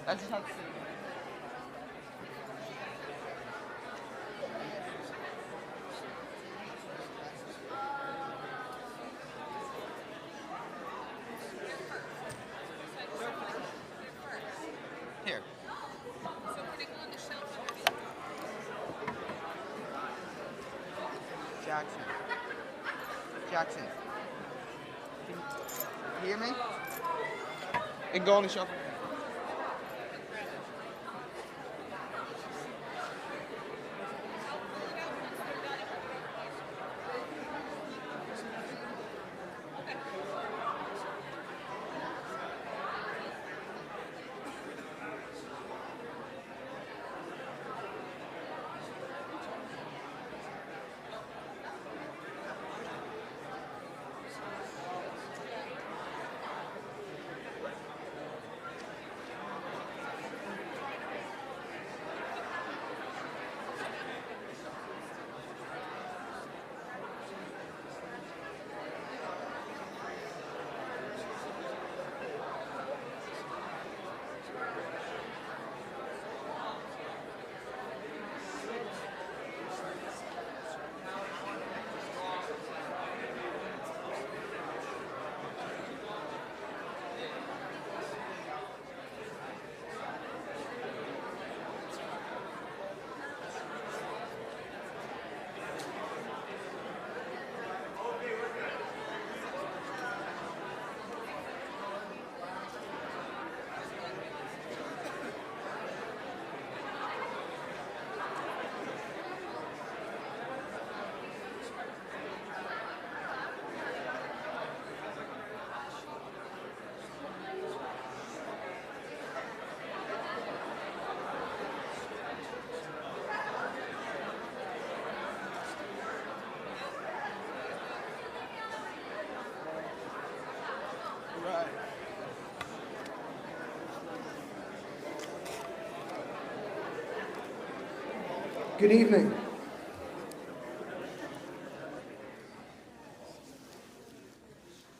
That's just how it's here. Jackson. Jackson. Can you hear me? And go on the shelf. Good evening.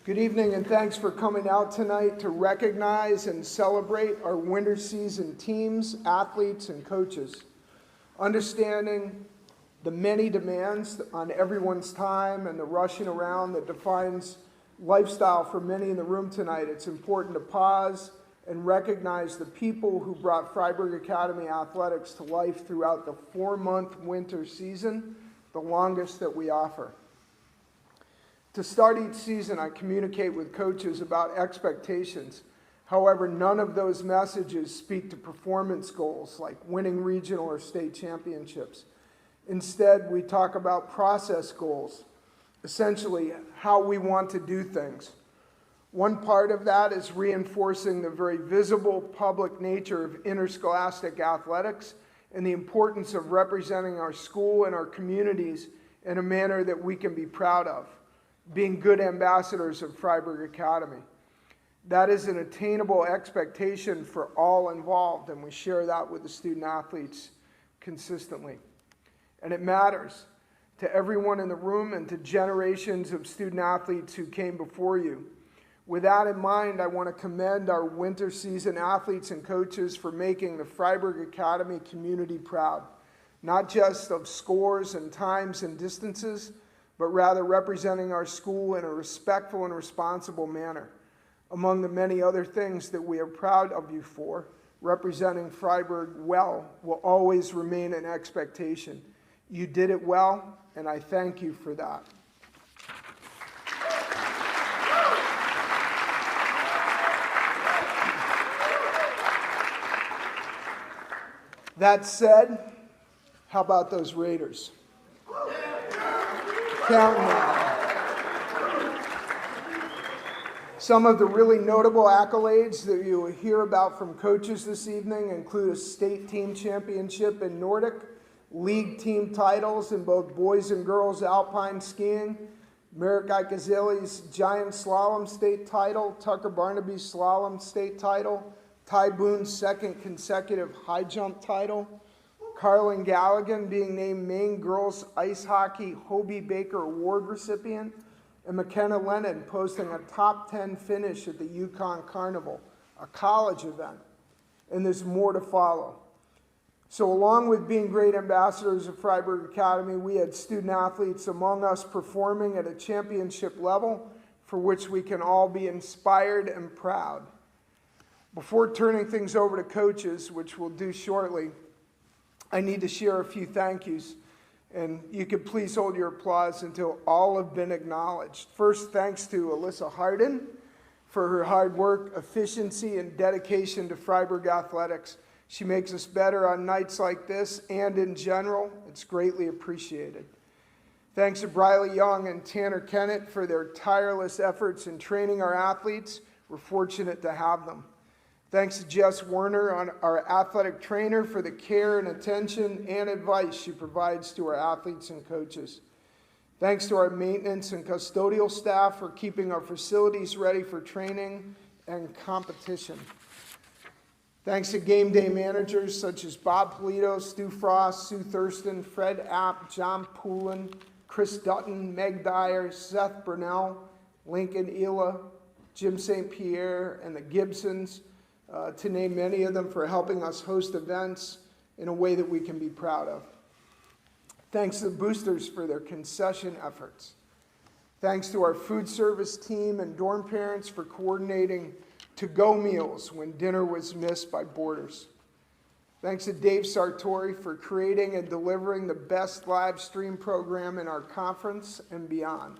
Good evening, and thanks for coming out tonight to recognize and celebrate our winter season teams, athletes, and coaches. Understanding the many demands on everyone's time and the rushing around that defines lifestyle for many in the room tonight, it's important to pause and recognize the people who brought Fryeburg Academy Athletics to life throughout the 4-month winter season, the longest that we offer. To start each season, I communicate with coaches about expectations. However, none of those messages speak to performance goals like winning regional or state championships. Instead, we talk about process goals, essentially how we want to do things. One part of that is reinforcing the very visible public nature of interscholastic athletics and the importance of representing our school and our communities in a manner that we can be proud of, being good ambassadors of Fryeburg Academy. That is an attainable expectation for all involved, and we share that with the student athletes consistently. And it matters to everyone in the room and to generations of student athletes who came before you. With that in mind, I want to commend our winter season athletes and coaches for making the Fryeburg Academy community proud, not just of scores and times and distances, but rather representing our school in a respectful and responsible manner. Among the many other things that we are proud of you for, representing Fryeburg well will always remain an expectation. You did it well, and I thank you for that. That said, how about those Raiders? Counting them. Some of the really notable accolades that you will hear about from coaches this evening include a state team championship in Nordic, league team titles in both boys and girls alpine skiing, Merrick Icazili's giant slalom state title, Tucker Barnaby's slalom state title, Ty Boone's second consecutive high jump title, Carlin Galligan being named Maine Girls Ice Hockey Hobie Baker Award recipient, and McKenna Lennon posting a top 10 finish at the Yukon Carnival, a college event. and there's more to follow. So along with being great ambassadors of Freiburg Academy, we had student athletes among us performing at a championship level for which we can all be inspired and proud. Before turning things over to coaches, which we'll do shortly, I need to share a few thank yous, and you could please hold your applause until all have been acknowledged. First, thanks to Alyssa Harden for her hard work, efficiency, and dedication to Freiburg athletics. She makes us better on nights like this, and in general, it's greatly appreciated. Thanks to Briley Young and Tanner Kennett for their tireless efforts in training our athletes. We're fortunate to have them. Thanks to Jess Werner, our athletic trainer, for the care and attention and advice she provides to our athletes and coaches. Thanks to our maintenance and custodial staff for keeping our facilities ready for training and competition. Thanks to game day managers such as Bob Polito, Stu Frost, Sue Thurston, Fred App, John Poulin, Chris Dutton, Meg Dyer, Seth Burnell, Lincoln Ela, Jim St. Pierre, and the Gibsons, to name many of them, for helping us host events in a way that we can be proud of. Thanks to the boosters for their concession efforts. Thanks to our food service team and dorm parents for coordinating to-go meals when dinner was missed by boarders. Thanks to Dave Sartori for creating and delivering the best live stream program in our conference and beyond.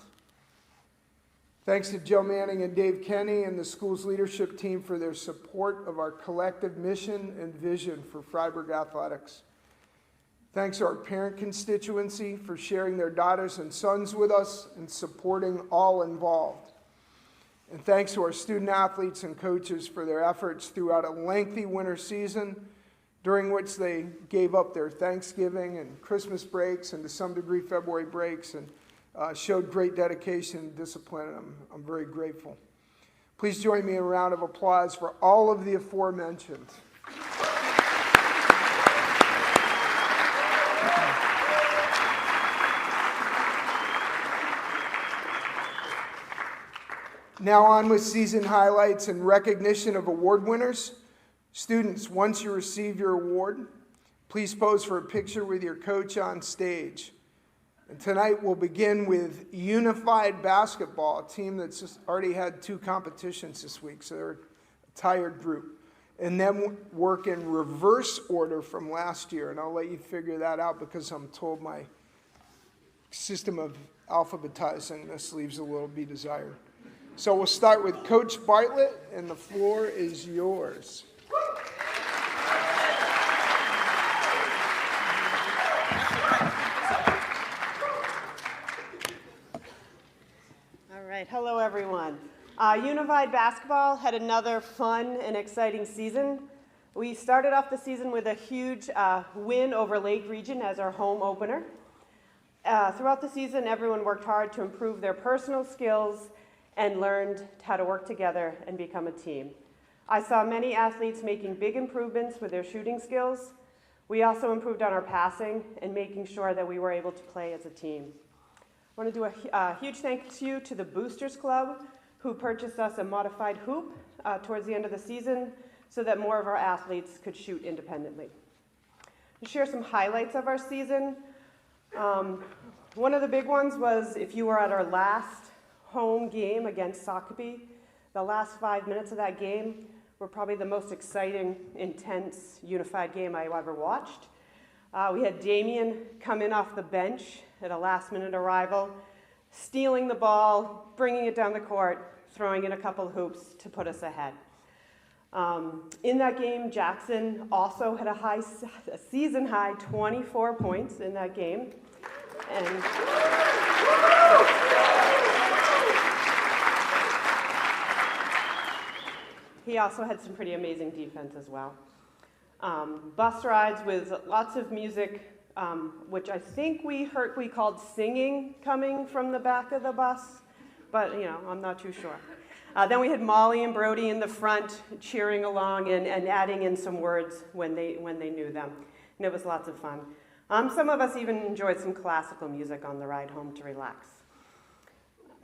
Thanks to Joe Manning and Dave Kenny and the school's leadership team for their support of our collective mission and vision for Freiburg athletics. Thanks to our parent constituency for sharing their daughters and sons with us and supporting all involved. And thanks to our student athletes and coaches for their efforts throughout a lengthy winter season, during which they gave up their Thanksgiving and Christmas breaks and to some degree February breaks, and showed great dedication and discipline, and I'm very grateful. Please join me in a round of applause for all of the aforementioned. Now on with season highlights and recognition of award winners. Students, once you receive your award, please pose for a picture with your coach on stage. And tonight we'll begin with Unified Basketball, a team that's just already had 2 competitions this week, so they're a tired group. And then work in reverse order from last year, and I'll let you figure that out because I'm told my system of alphabetizing this leaves a little to be desired. So we'll start with Coach Bartlett, and the floor is yours. All right, hello everyone. Unified Basketball had another fun and exciting season. We started off the season with a huge win over Lake Region as our home opener. Throughout the season, everyone worked hard to improve their personal skills and learned how to work together and become a team. I saw many athletes making big improvements with their shooting skills. We also improved on our passing and making sure that we were able to play as a team. I want to do a huge thank you to the Boosters Club, who purchased us a modified hoop towards the end of the season so that more of our athletes could shoot independently. To share some highlights of our season, one of the big ones was if you were at our last home game against Socopee, the last 5 minutes of that game were probably the most exciting, intense, unified game I ever watched. We had Damien come in off the bench at a last-minute arrival, stealing the ball, bringing it down the court, throwing in a couple hoops to put us ahead. In that game, Jackson also had a season-high 24 points in that game. And he also had some pretty amazing defense as well. Bus rides with lots of music, which I think we called singing coming from the back of the bus, but I'm not too sure. Then we had Molly and Brody in the front cheering along and adding in some words when they knew them. And it was lots of fun. Some of us even enjoyed some classical music on the ride home to relax.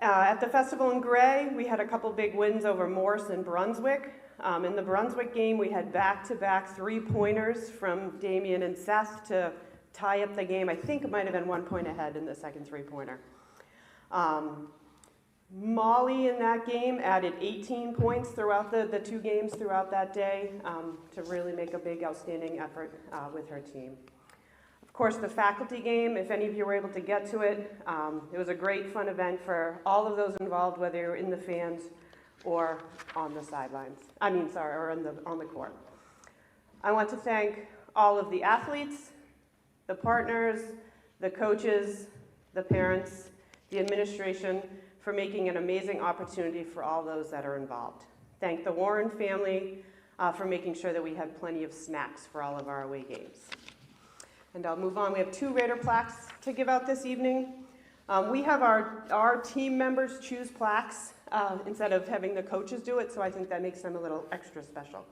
At the festival in Gray, we had a couple big wins over Morse and Brunswick. In the Brunswick game, we had back-to-back three-pointers from Damian and Seth to tie up the game. I think it might have been 1 point ahead in the second three-pointer. Molly in that game added 18 points throughout the two games throughout that day to really make a big, outstanding effort with her team. Of course, the faculty game, if any of you were able to get to it, it was a great, fun event for all of those involved, whether you're in the fans or on the sidelines. Or on the court. I want to thank all of the athletes, the partners, the coaches, the parents, the administration, for making an amazing opportunity for all those that are involved. Thank the Warren family for making sure that we had plenty of snacks for all of our away games. And I'll move on. We have 2 Raider plaques to give out this evening. We have our team members choose plaques instead of having the coaches do it, so I think that makes them a little extra special.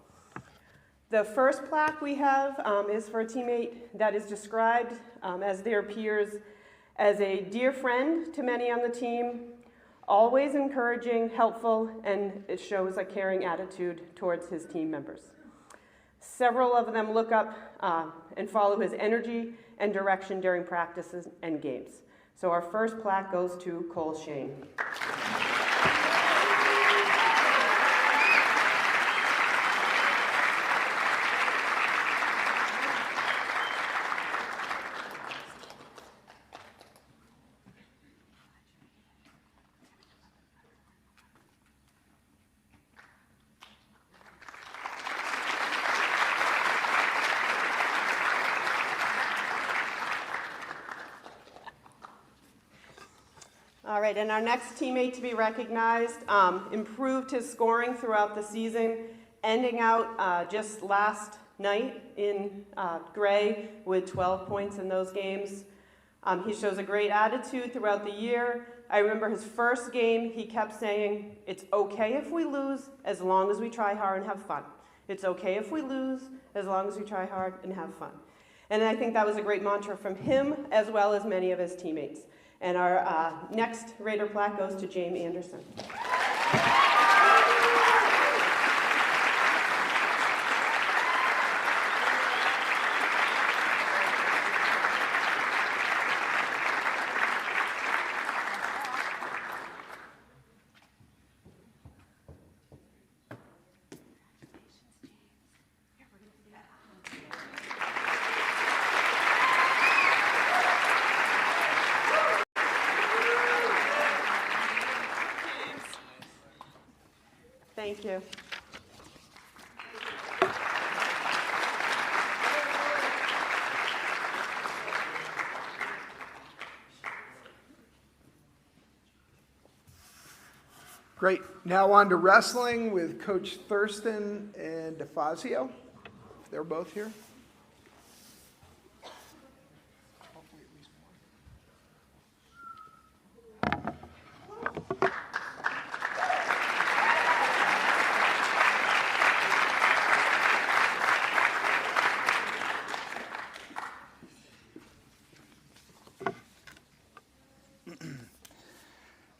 The first plaque we have is for a teammate that is described as their peers as a dear friend to many on the team, always encouraging, helpful, and it shows a caring attitude towards his team members. Several of them look up and follow his energy and direction during practices and games. So our first plaque goes to Cole Shane. All right, and our next teammate to be recognized improved his scoring throughout the season, ending out just last night in Gray with 12 points in those games. He shows a great attitude throughout the year. I remember his first game, he kept saying, "It's okay if we lose as long as we try hard and have fun. It's okay if we lose as long as we try hard and have fun." And I think that was a great mantra from him as well as many of his teammates. And our next Raider plaque goes to Jamie Anderson. Thank you. Great. Now on to wrestling with Coach Thurston and DeFazio. They're both here.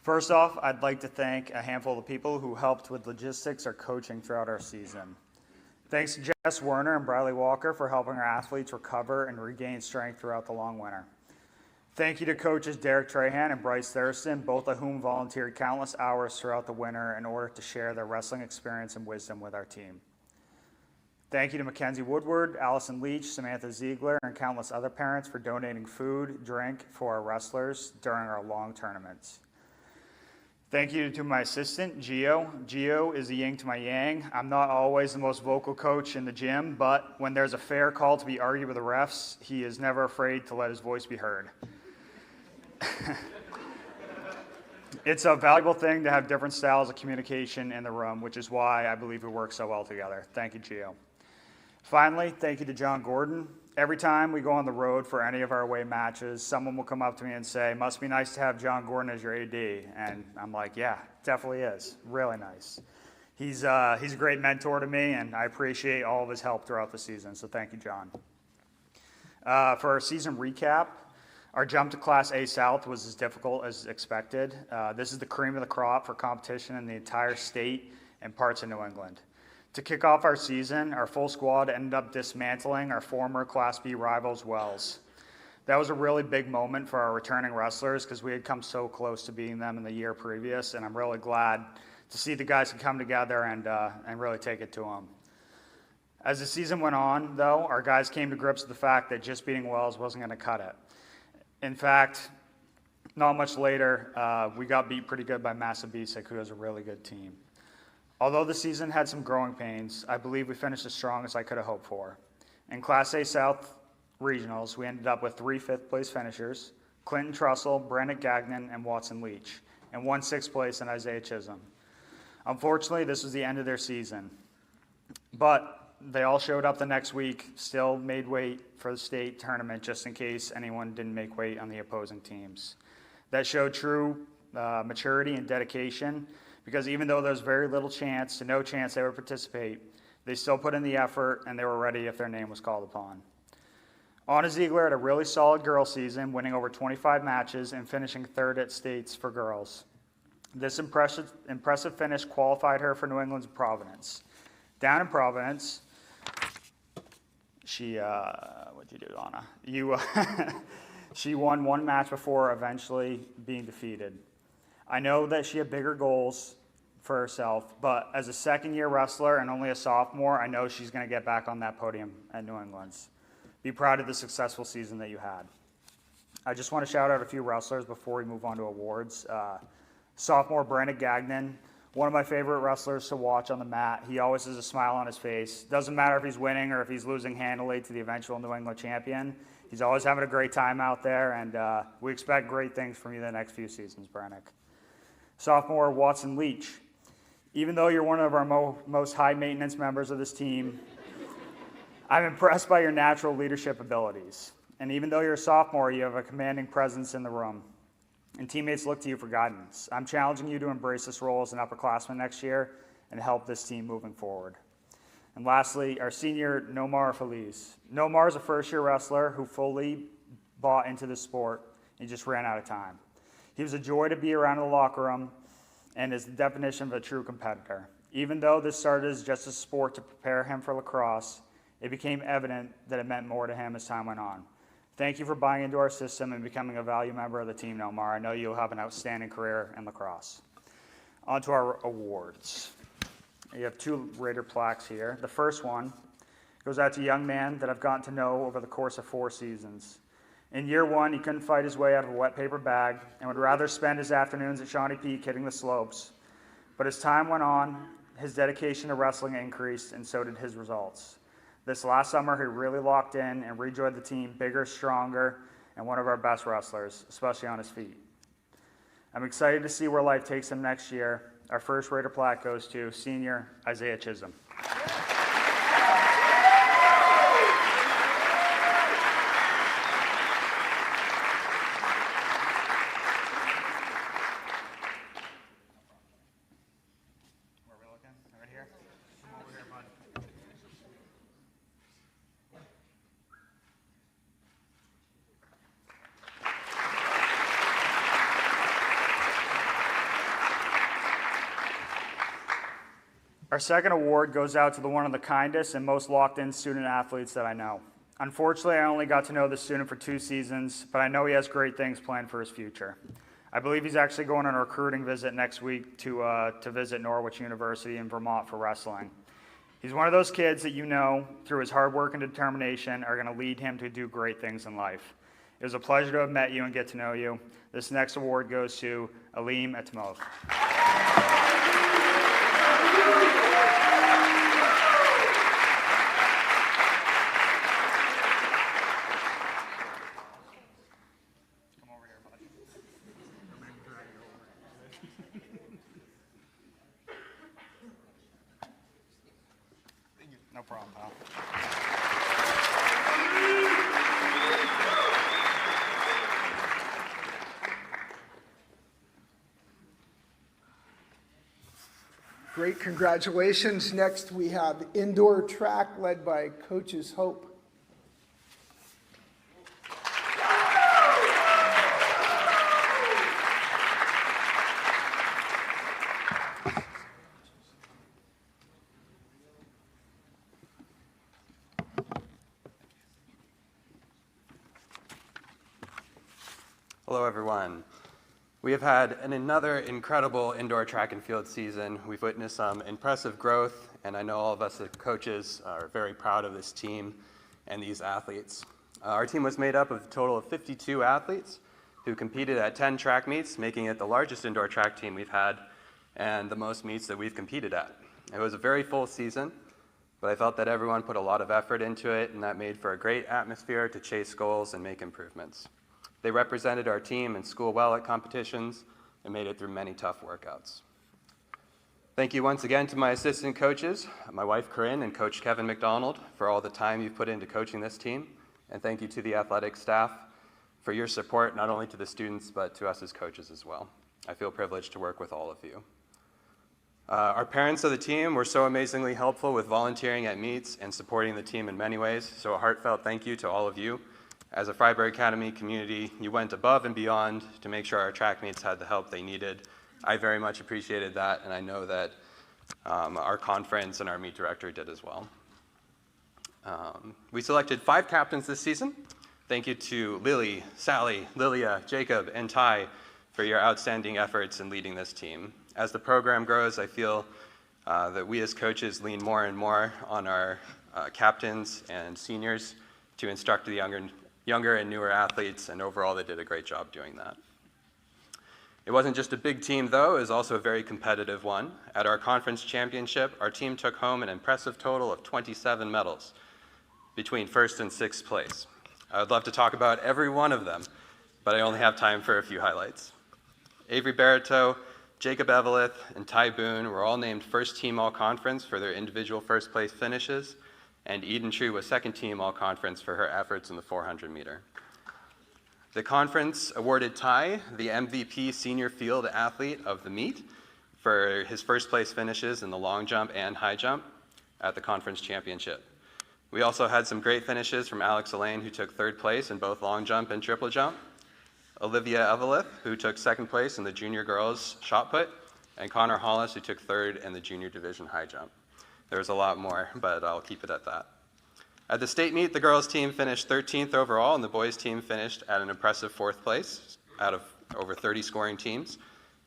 First off, I'd like to thank a handful of people who helped with logistics or coaching throughout our season. Thanks to Jess Werner and Briley Walker for helping our athletes recover and regain strength throughout the long winter. Thank you to coaches Derek Trahan and Bryce Thurston, both of whom volunteered countless hours throughout the winter in order to share their wrestling experience and wisdom with our team. Thank you to Mackenzie Woodward, Allison Leach, Samantha Ziegler, and countless other parents for donating food, drink for our wrestlers during our long tournaments. Thank you to my assistant, Gio. Gio is the yin to my yang. I'm not always the most vocal coach in the gym, but when there's a fair call to be argued with the refs, he is never afraid to let his voice be heard. It's a valuable thing to have different styles of communication in the room, which is why I believe we work so well together. Thank you, Gio. Finally, thank you to John Gordon. Every time we go on the road for any of our away matches, someone will come up to me and say, "Must be nice to have John Gordon as your AD." And I'm like, yeah, definitely is. Really nice. He's a great mentor to me, and I appreciate all of his help throughout the season. So thank you, John. For our season recap, our jump to Class A South was as difficult as expected. This is the cream of the crop for competition in the entire state and parts of New England. To kick off our season, our full squad ended up dismantling our former Class B rivals, Wells. That was a really big moment for our returning wrestlers because we had come so close to beating them in the year previous, and I'm really glad to see the guys can come together and really take it to them. As the season went on, though, our guys came to grips with the fact that just beating Wells wasn't going to cut it. In fact, not much later, we got beat pretty good by Massabesic, who is a really good team. Although the season had some growing pains, I believe we finished as strong as I could have hoped for. In Class A South Regionals, we ended up with 3 fifth-place finishers, Clinton Trussell, Brandon Gagnon, and Watson Leach, and 1 sixth place in Isaiah Chisholm. Unfortunately, this was the end of their season. But they all showed up the next week, still made weight for the state tournament just in case anyone didn't make weight on the opposing teams. That showed true maturity and dedication, because even though there was very little chance to no chance they would participate, they still put in the effort and they were ready if their name was called upon. Anna Ziegler had a really solid girls season, winning over 25 matches and finishing 3rd at states for girls. This impressive finish qualified her for New England's Providence. Down in Providence, she, what'd you do, Anna? She won 1 match before eventually being defeated. I know that she had bigger goals for herself, but as a second-year wrestler and only a sophomore, I know she's going to get back on that podium at New England's. Be proud of the successful season that you had. I just want to shout out a few wrestlers before we move on to awards. Sophomore Brandon Gagnon, one of my favorite wrestlers to watch on the mat. He always has a smile on his face. Doesn't matter if he's winning or if he's losing handily to the eventual New England champion. He's always having a great time out there, and we expect great things from you the next few seasons, Brannick. Sophomore Watson Leach. Even though you're one of our most high-maintenance members of this team, I'm impressed by your natural leadership abilities. And even though you're a sophomore, you have a commanding presence in the room, and teammates look to you for guidance. I'm challenging you to embrace this role as an upperclassman next year and help this team moving forward. And lastly, our senior, Nomar Feliz. Nomar is a first-year wrestler who fully bought into the sport and just ran out of time. He was a joy to be around in the locker room and is the definition of a true competitor. Even though this started as just a sport to prepare him for lacrosse, it became evident that it meant more to him as time went on. Thank you for buying into our system and becoming a valued member of the team, Nomar. I know you'll have an outstanding career in lacrosse. On to our awards. You have 2 Raider plaques here. The first one goes out to a young man that I've gotten to know over the course of 4 seasons. In year 1, he couldn't fight his way out of a wet paper bag and would rather spend his afternoons at Shawnee Peak hitting the slopes. But as time went on, his dedication to wrestling increased, and so did his results. This last summer, he really locked in and rejoined the team bigger, stronger, and one of our best wrestlers, especially on his feet. I'm excited to see where life takes him next year. Our first Raider plaque goes to senior Isaiah Chisholm. Where are we looking? Right here? Come over here, bud. Our second award goes out to one of the kindest and most locked-in student athletes that I know. Unfortunately, I only got to know this student for 2 seasons, but I know he has great things planned for his future. I believe he's actually going on a recruiting visit next week to visit Norwich University in Vermont for wrestling. He's one of those kids that you know, through his hard work and determination, are going to lead him to do great things in life. It was a pleasure to have met you and get to know you. This next award goes to Aleem Etimov. No problem, pal. Great, congratulations. Next, we have indoor track led by Coaches Hope. Hello, everyone. We have had another incredible indoor track and field season. We've witnessed some impressive growth, and I know all of us as coaches are very proud of this team and these athletes. Our team was made up of a total of 52 athletes who competed at 10 track meets, making it the largest indoor track team we've had and the most meets that we've competed at. It was a very full season, but I felt that everyone put a lot of effort into it, and that made for a great atmosphere to chase goals and make improvements. They represented our team and school well at competitions and made it through many tough workouts. Thank you once again to my assistant coaches, my wife Corinne and Coach Kevin McDonald, for all the time you've put into coaching this team. And thank you to the athletic staff for your support, not only to the students, but to us as coaches as well. I feel privileged to work with all of you. Our parents of the team were so amazingly helpful with volunteering at meets and supporting the team in many ways, so a heartfelt thank you to all of you. As a Fryeburg Academy community, you went above and beyond to make sure our track meets had the help they needed. I very much appreciated that, and I know that our conference and our meet director did as well. We selected 5 captains this season. Thank you to Lily, Sally, Lilia, Jacob, and Ty for your outstanding efforts in leading this team. As the program grows, I feel that we as coaches lean more and more on our captains and seniors to instruct the younger and newer athletes, and overall they did a great job doing that. It wasn't just a big team though, it was also a very competitive one. At our conference championship, our team took home an impressive total of 27 medals between 1st and 6th place. I would love to talk about every one of them, but I only have time for a few highlights. Avery Barreto, Jacob Eveleth, and Ty Boone were all named first team all-conference for their individual first place finishes, and Eden True was second team all-conference for her efforts in the 400 meter. The conference awarded Ty the MVP senior field athlete of the meet for his first place finishes in the long jump and high jump at the conference championship. We also had some great finishes from Alex Elaine, who took 3rd place in both long jump and triple jump, Olivia Eveleth, who took 2nd place in the junior girls shot put, and Connor Hollis, who took 3rd in the junior division high jump. There's a lot more, but I'll keep it at that. At the state meet, the girls team finished 13th overall, and the boys team finished at an impressive 4th place out of over 30 scoring teams.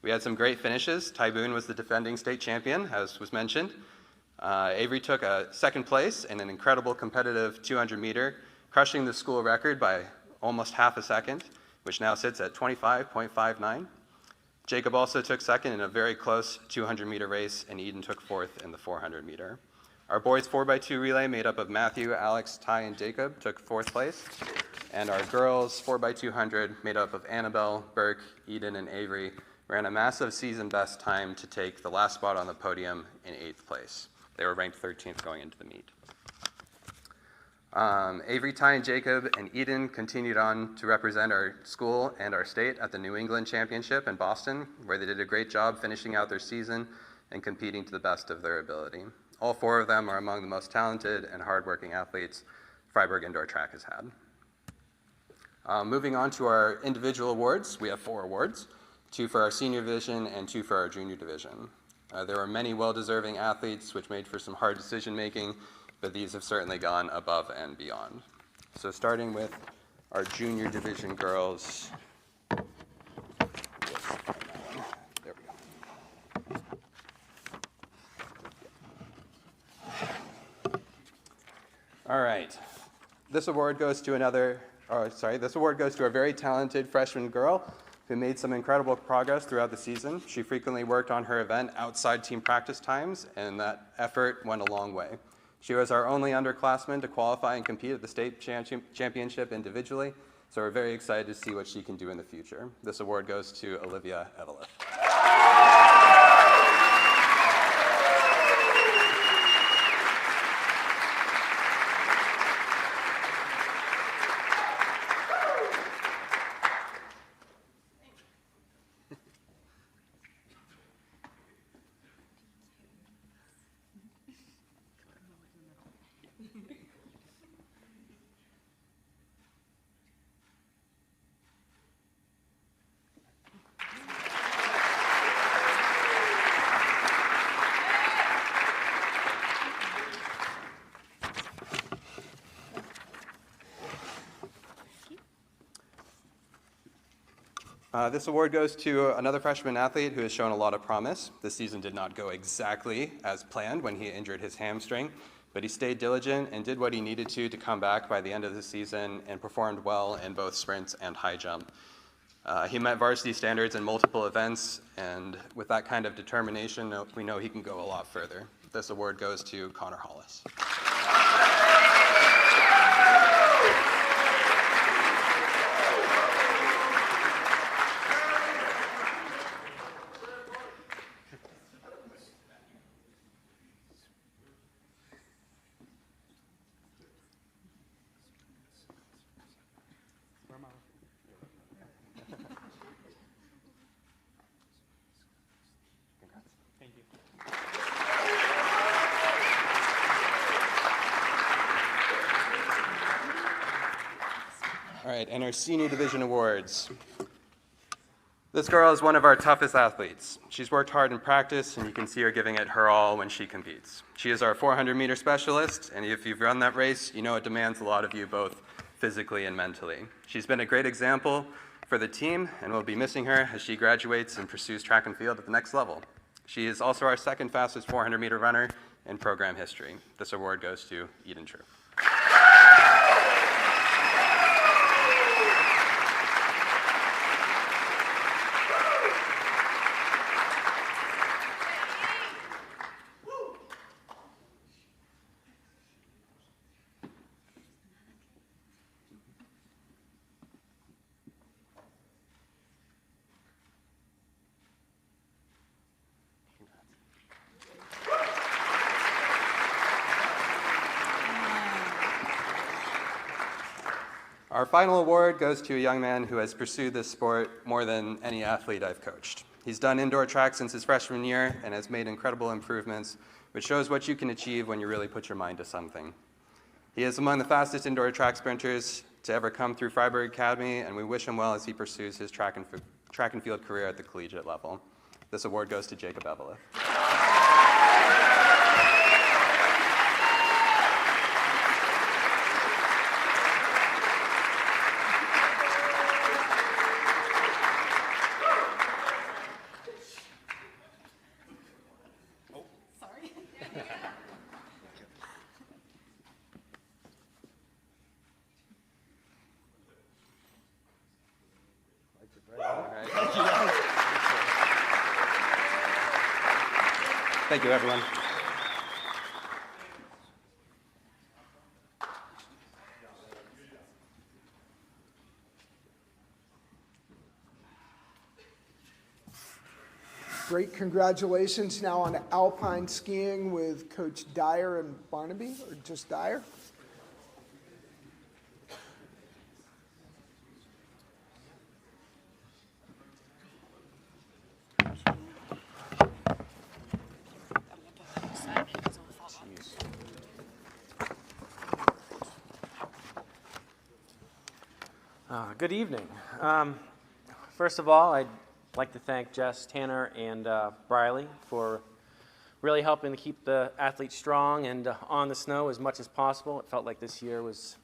We had some great finishes. Ty Boone was the defending state champion, as was mentioned. Avery took a 2nd place in an incredible competitive 200 meter, crushing the school record by almost half a second, which now sits at 25.59. Jacob also took 2nd in a very close 200 meter race, and Eden took 4th in the 400 meter. Our boys 4x2 relay, made up of Matthew, Alex, Ty, and Jacob, took 4th place. And our girls 4x200, made up of Annabelle, Burke, Eden, and Avery, ran a massive season best time to take the last spot on the podium in 8th place. They were ranked 13th going into the meet. Avery, Ty, and Jacob, and Eden continued on to represent our school and our state at the New England Championship in Boston, where they did a great job finishing out their season and competing to the best of their ability. All 4 of them are among the most talented and hardworking athletes Fryeburg Indoor Track has had. Moving on to our individual awards, we have 4 awards, 2 for our senior division and 2 for our junior division. There were many well-deserving athletes, which made for some hard decision-making, but these have certainly gone above and beyond. So starting with our junior division girls. There we go. All right. This award goes to a very talented freshman girl who made some incredible progress throughout the season. She frequently worked on her event outside team practice times, and that effort went a long way. She was our only underclassman to qualify and compete at the state championship individually, so we're very excited to see what she can do in the future. This award goes to Olivia Eveleth. This award goes to another freshman athlete who has shown a lot of promise. This season did not go exactly as planned when he injured his hamstring, but he stayed diligent and did what he needed to come back by the end of the season and performed well in both sprints and high jump. He met varsity standards in multiple events, and with that kind of determination, we know he can go a lot further. This award goes to Connor Hollis. All right, and our senior division awards. This girl is one of our toughest athletes. She's worked hard in practice, and you can see her giving it her all when she competes. She is our 400-meter specialist, and if you've run that race, you know it demands a lot of you both physically and mentally. She's been a great example for the team, and we'll be missing her as she graduates and pursues track and field at the next level. She is also our second fastest 400-meter runner in program history. This award goes to Eden True. Our final award goes to a young man who has pursued this sport more than any athlete I've coached. He's done indoor track since his freshman year and has made incredible improvements, which shows what you can achieve when you really put your mind to something. He is among the fastest indoor track sprinters to ever come through Freiburg Academy, and we wish him well as he pursues his track and field career at the collegiate level. This award goes to Jacob Eveleth. Thank you, everyone. Great, congratulations. Now on to alpine skiing with Coach Dyer and Barnaby, or just Dyer. Good evening. First of all, I'd like to thank Jess, Tanner, and Briley for really helping to keep the athletes strong and on the snow as much as possible. It felt like this year was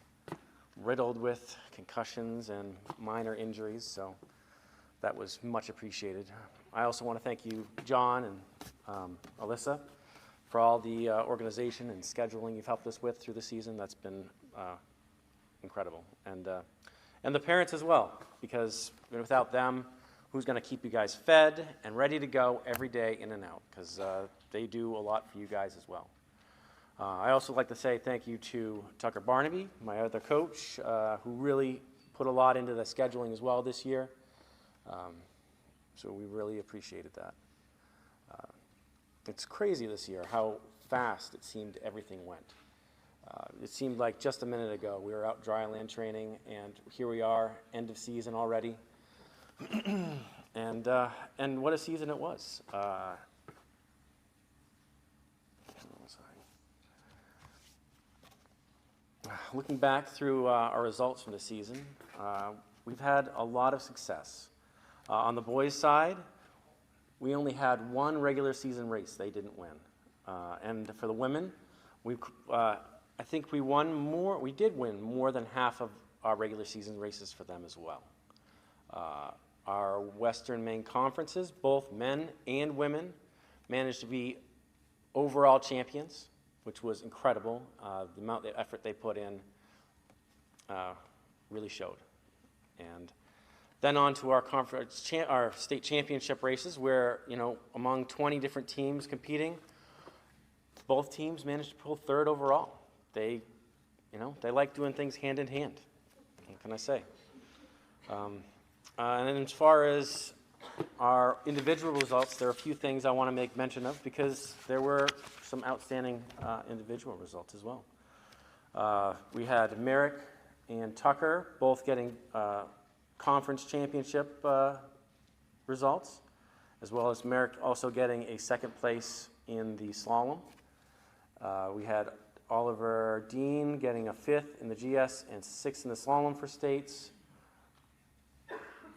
riddled with concussions and minor injuries, so that was much appreciated. I also want to thank you, John and Alyssa, for all the organization and scheduling you've helped us with through the season. That's been incredible. And the parents as well, because without them, who's going to keep you guys fed and ready to go every day in and out, because they do a lot for you guys as well. I also like to say thank you to Tucker Barnaby, my other coach, who really put a lot into the scheduling as well this year. So we really appreciated that. It's crazy this year how fast it seemed everything went. It seemed like just a minute ago we were out dry land training, and here we are, end of season already. And what a season it was. Looking back through our results from the season, we've had a lot of success. On the boys' side, we only had one regular season race they didn't win. And for the women, I think we did win more than half of our regular season races for them as well. Our Western Maine conferences, both men and women, managed to be overall champions, which was incredible. The amount of effort they put in really showed. And then on to our our state championship races, where, you know, among 20 different teams competing, both teams managed to pull third overall. They like doing things hand in hand. What can I say? And then as far as our individual results, there are a few things I want to make mention of because there were some outstanding individual results as well. We had Merrick and Tucker both getting conference championship results, as well as Merrick also getting a second place in the slalom. We had Oliver Dean getting a 5th in the GS and 6th in the slalom for states.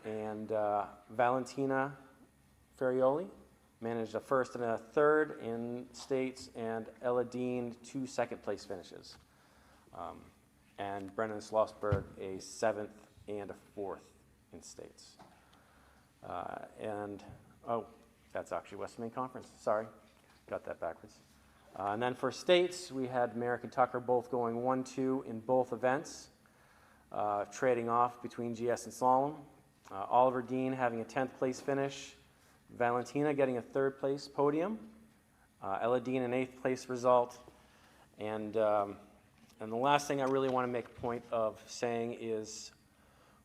And Valentina Ferrioli managed a 1st and a 3rd in states, and Ella Dean 2 second-place finishes. And Brennan Schlossberg a 7th and a 4th in states. That's actually West Maine Conference. Sorry, got that backwards. And then for states, we had Merrick and Tucker both going 1-2 in both events, trading off between GS and slalom. Oliver Dean having a 10th place finish, Valentina getting a 3rd place podium, Ella Dean an 8th place result, and the last thing I really want to make a point of saying is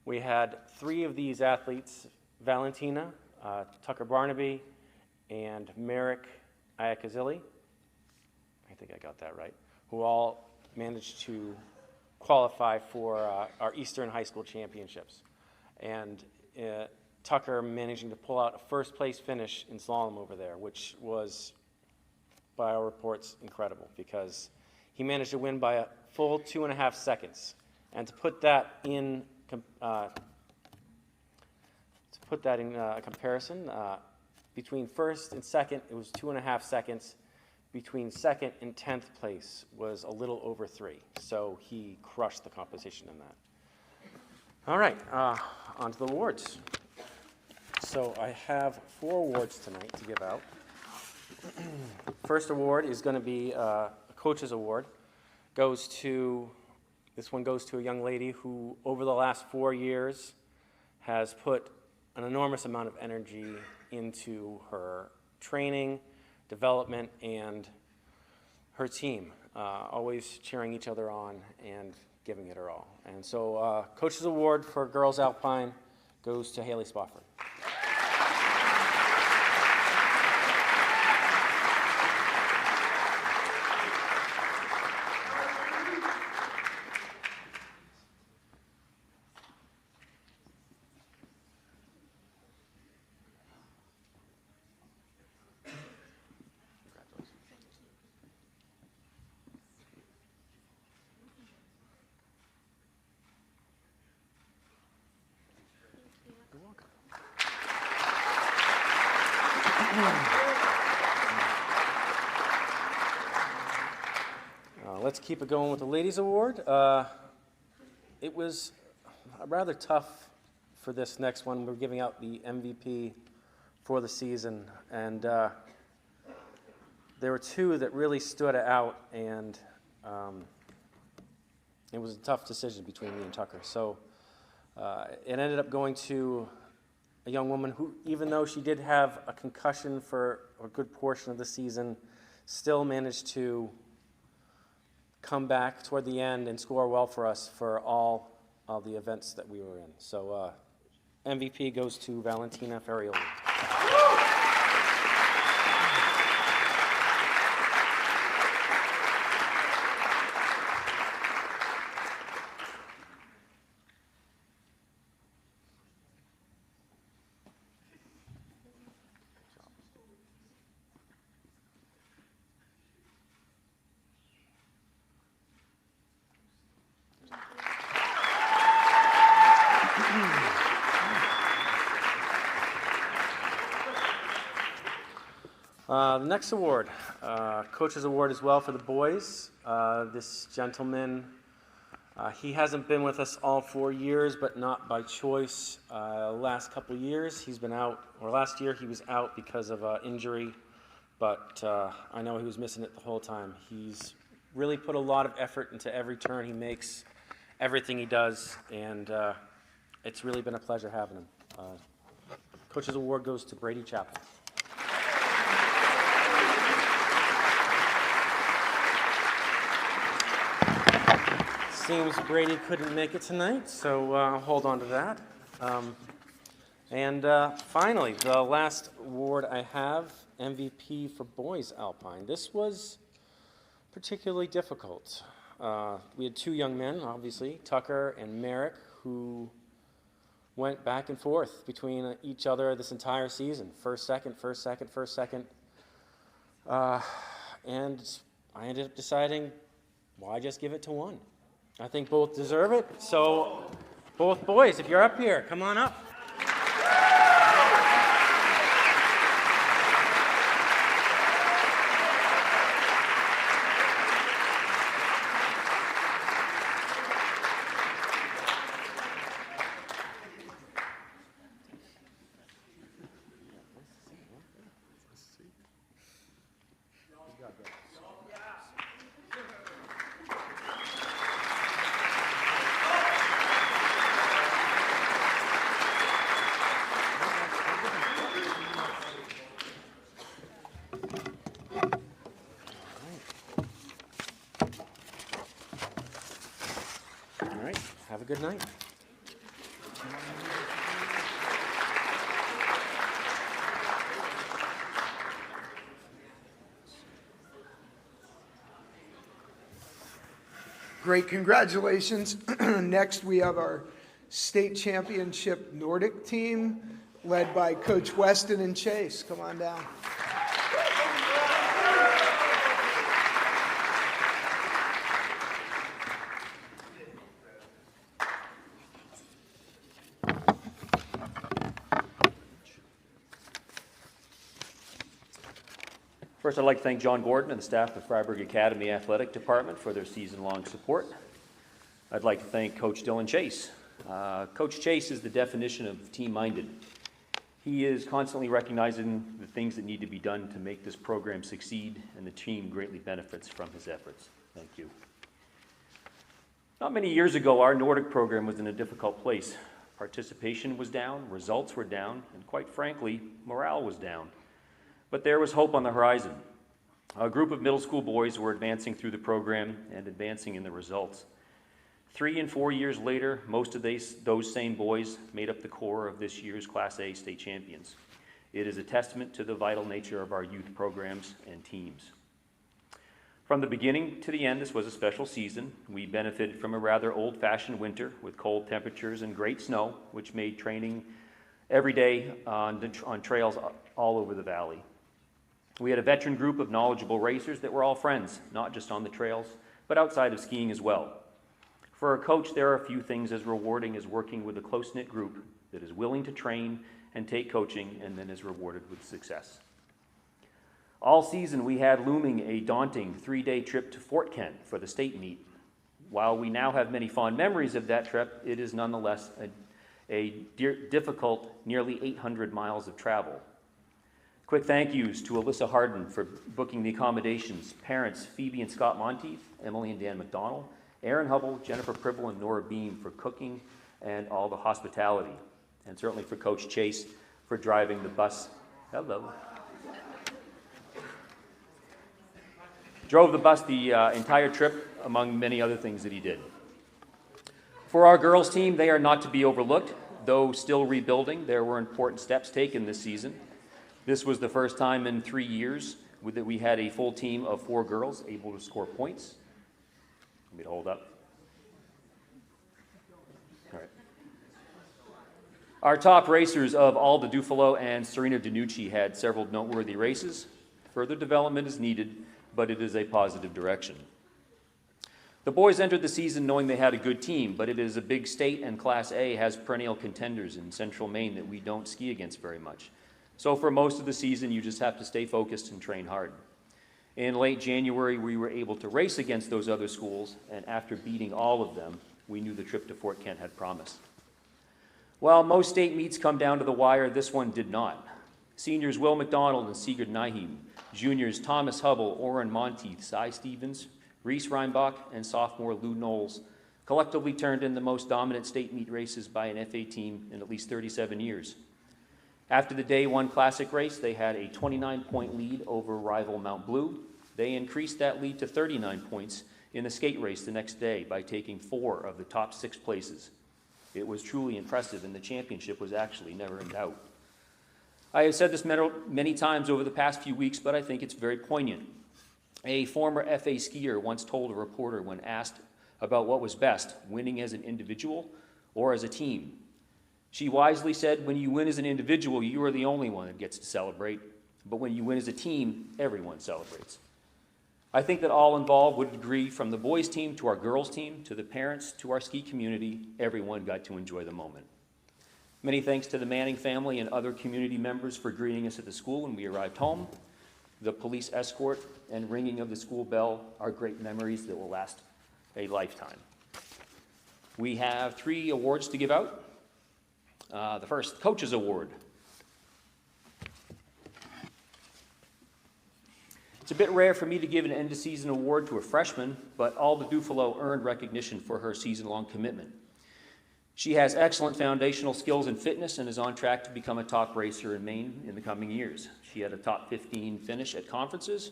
we had 3 of these athletes, Valentina, Tucker Barnaby, and Merrick Iacazilli, I think I got that right, who all managed to qualify for our Eastern High School Championships. And Tucker managing to pull out a 1st place finish in slalom over there, which was, by our reports, incredible because he managed to win by a full 2.5 seconds. And to put that in comparison, between 1st and 2nd, it was 2.5 seconds. Between 2nd and 10th place was a little over 3. So he crushed the competition in that. All right, on to the awards. So I have 4 awards tonight to give out. First award is going to be a coach's award. This one goes to a young lady who, over the last 4 years, has put an enormous amount of energy into her training, development, and her team, always cheering each other on and giving it her all. And so Coach's Award for Girls Alpine goes to Haley Spofford. Let's keep it going with the Ladies Award. It was rather tough for this next one. We're giving out the MVP for the season, and there were 2 that really stood out, and it was a tough decision between me and Tucker. So it ended up going to a young woman who, even though she did have a concussion for a good portion of the season, still managed to come back toward the end and score well for us for all of the events that we were in. So MVP goes to Valentina Ferrioli. The next award, Coach's Award as well for the boys. This gentleman He hasn't been with us all 4 years, but not by choice. Last couple years he's been out, or last year he was out because of injury, but I know he was missing it the whole time. He's really put a lot of effort into every turn he makes, everything he does, and it's really been a pleasure having him. Coach's Award goes to Brady Chappell. Seems Brady couldn't make it tonight, so I'll hold on to that. Finally, the last award I have, MVP for Boys Alpine. This was particularly difficult. We had two young men, obviously, Tucker and Merrick, who went back and forth between each other this entire season. First, second, first, second, first, second. And I ended up deciding, why just give it to one? I think both deserve it. So both boys, if you're up here, come on up. All right, have a good night. Great, congratulations. Next, we have our state championship Nordic team, led by Coach Weston and Chase. Come on down. First, I'd like to thank John Gordon and the staff of Freiburg Academy Athletic Department for their season-long support. I'd like to thank Coach Dylan Chase. Coach Chase is the definition of team-minded. He is constantly recognizing the things that need to be done to make this program succeed, and the team greatly benefits from his efforts. Thank you. Not many years ago, our Nordic program was in a difficult place. Participation was down, results were down, and quite frankly, morale was down. But there was hope on the horizon. A group of middle school boys were advancing through the program and advancing in the results. 3 and 4 years later, most of those same boys made up the core of this year's Class A state champions. It is a testament to the vital nature of our youth programs and teams. From the beginning to the end, this was a special season. We benefited from a rather old-fashioned winter with cold temperatures and great snow, which made training every day on trails all over the valley. We had a veteran group of knowledgeable racers that were all friends, not just on the trails, but outside of skiing as well. For a coach, there are a few things as rewarding as working with a close-knit group that is willing to train and take coaching and then is rewarded with success. All season, we had looming a daunting 3-day trip to Fort Kent for the state meet. While we now have many fond memories of that trip, it is nonetheless a difficult, nearly 800 miles of travel. Quick thank yous to Alyssa Harden for booking the accommodations, parents Phoebe and Scott Monteith, Emily and Dan McDonald, Aaron Hubble, Jennifer Pribble, and Nora Beam for cooking and all the hospitality, and certainly for Coach Chase for driving the bus. Hello. Drove the bus the entire trip, among many other things that he did. For our girls team, they are not to be overlooked. Though still rebuilding, there were important steps taken this season. This was the first time in 3 years that we had a full team of 4 girls able to score points. Let me hold up. All right. Our top racers of Alda Dufalo and Serena Danucci had several noteworthy races. Further development is needed, but it is a positive direction. The boys entered the season knowing they had a good team, but it is a big state and Class A has perennial contenders in Central Maine that we don't ski against very much. So for most of the season, you just have to stay focused and train hard. In late January, we were able to race against those other schools, and after beating all of them, we knew the trip to Fort Kent had promise. While most state meets come down to the wire, this one did not. Seniors Will McDonald and Sigurd Nyheim, juniors Thomas Hubble, Oren Monteith, Cy Stevens, Reese Reinbach, and sophomore Lou Knowles collectively turned in the most dominant state meet races by an FA team in at least 37 years. After the Day 1 Classic race, they had a 29-point lead over rival Mount Blue. They increased that lead to 39 points in the skate race the next day by taking 4 of the top 6 places. It was truly impressive, and the championship was actually never in doubt. I have said this many times over the past few weeks, but I think it's very poignant. A former FA skier once told a reporter when asked about what was best, winning as an individual or as a team. She wisely said, when you win as an individual, you are the only one that gets to celebrate. But when you win as a team, everyone celebrates. I think that all involved would agree, from the boys' team to our girls' team, to the parents, to our ski community, everyone got to enjoy the moment. Many thanks to the Manning family and other community members for greeting us at the school when we arrived home. The police escort and ringing of the school bell are great memories that will last a lifetime. We have 3 awards to give out. The first, Coaches Award. It's a bit rare for me to give an end-of-season award to a freshman, but Alda Dufalo earned recognition for her season-long commitment. She has excellent foundational skills in fitness and is on track to become a top racer in Maine in the coming years. She had a top 15 finish at conferences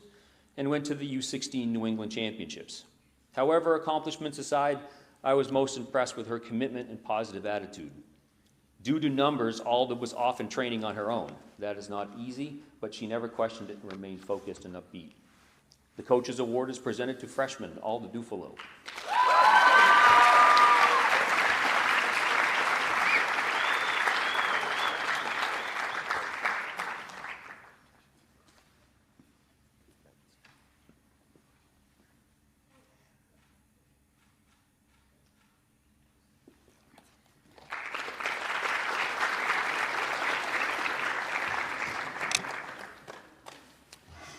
and went to the U16 New England Championships. However, accomplishments aside, I was most impressed with her commitment and positive attitude. Due to numbers, Alda was often training on her own. That is not easy, but she never questioned it and remained focused and upbeat. The Coaches Award is presented to freshman Alda Dufalo.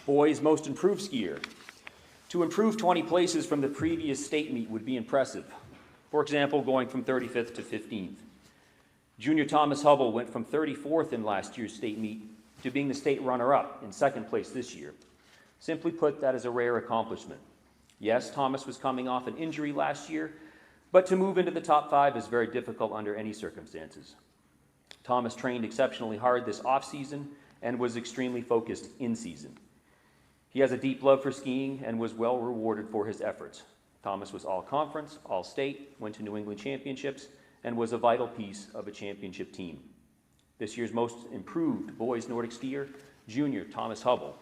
Boys Most Improved Skier. To improve 20 places from the previous state meet would be impressive. For example, going from 35th to 15th. Junior Thomas Hubble went from 34th in last year's state meet to being the state runner-up in 2nd place this year. Simply put, that is a rare accomplishment. Yes, Thomas was coming off an injury last year, but to move into the top 5 is very difficult under any circumstances. Thomas trained exceptionally hard this off-season and was extremely focused in season. He has a deep love for skiing and was well rewarded for his efforts. Thomas was all-conference, all-state, went to New England Championships, and was a vital piece of a championship team. This year's Most Improved Boys Nordic Skier, Junior Thomas Hubble.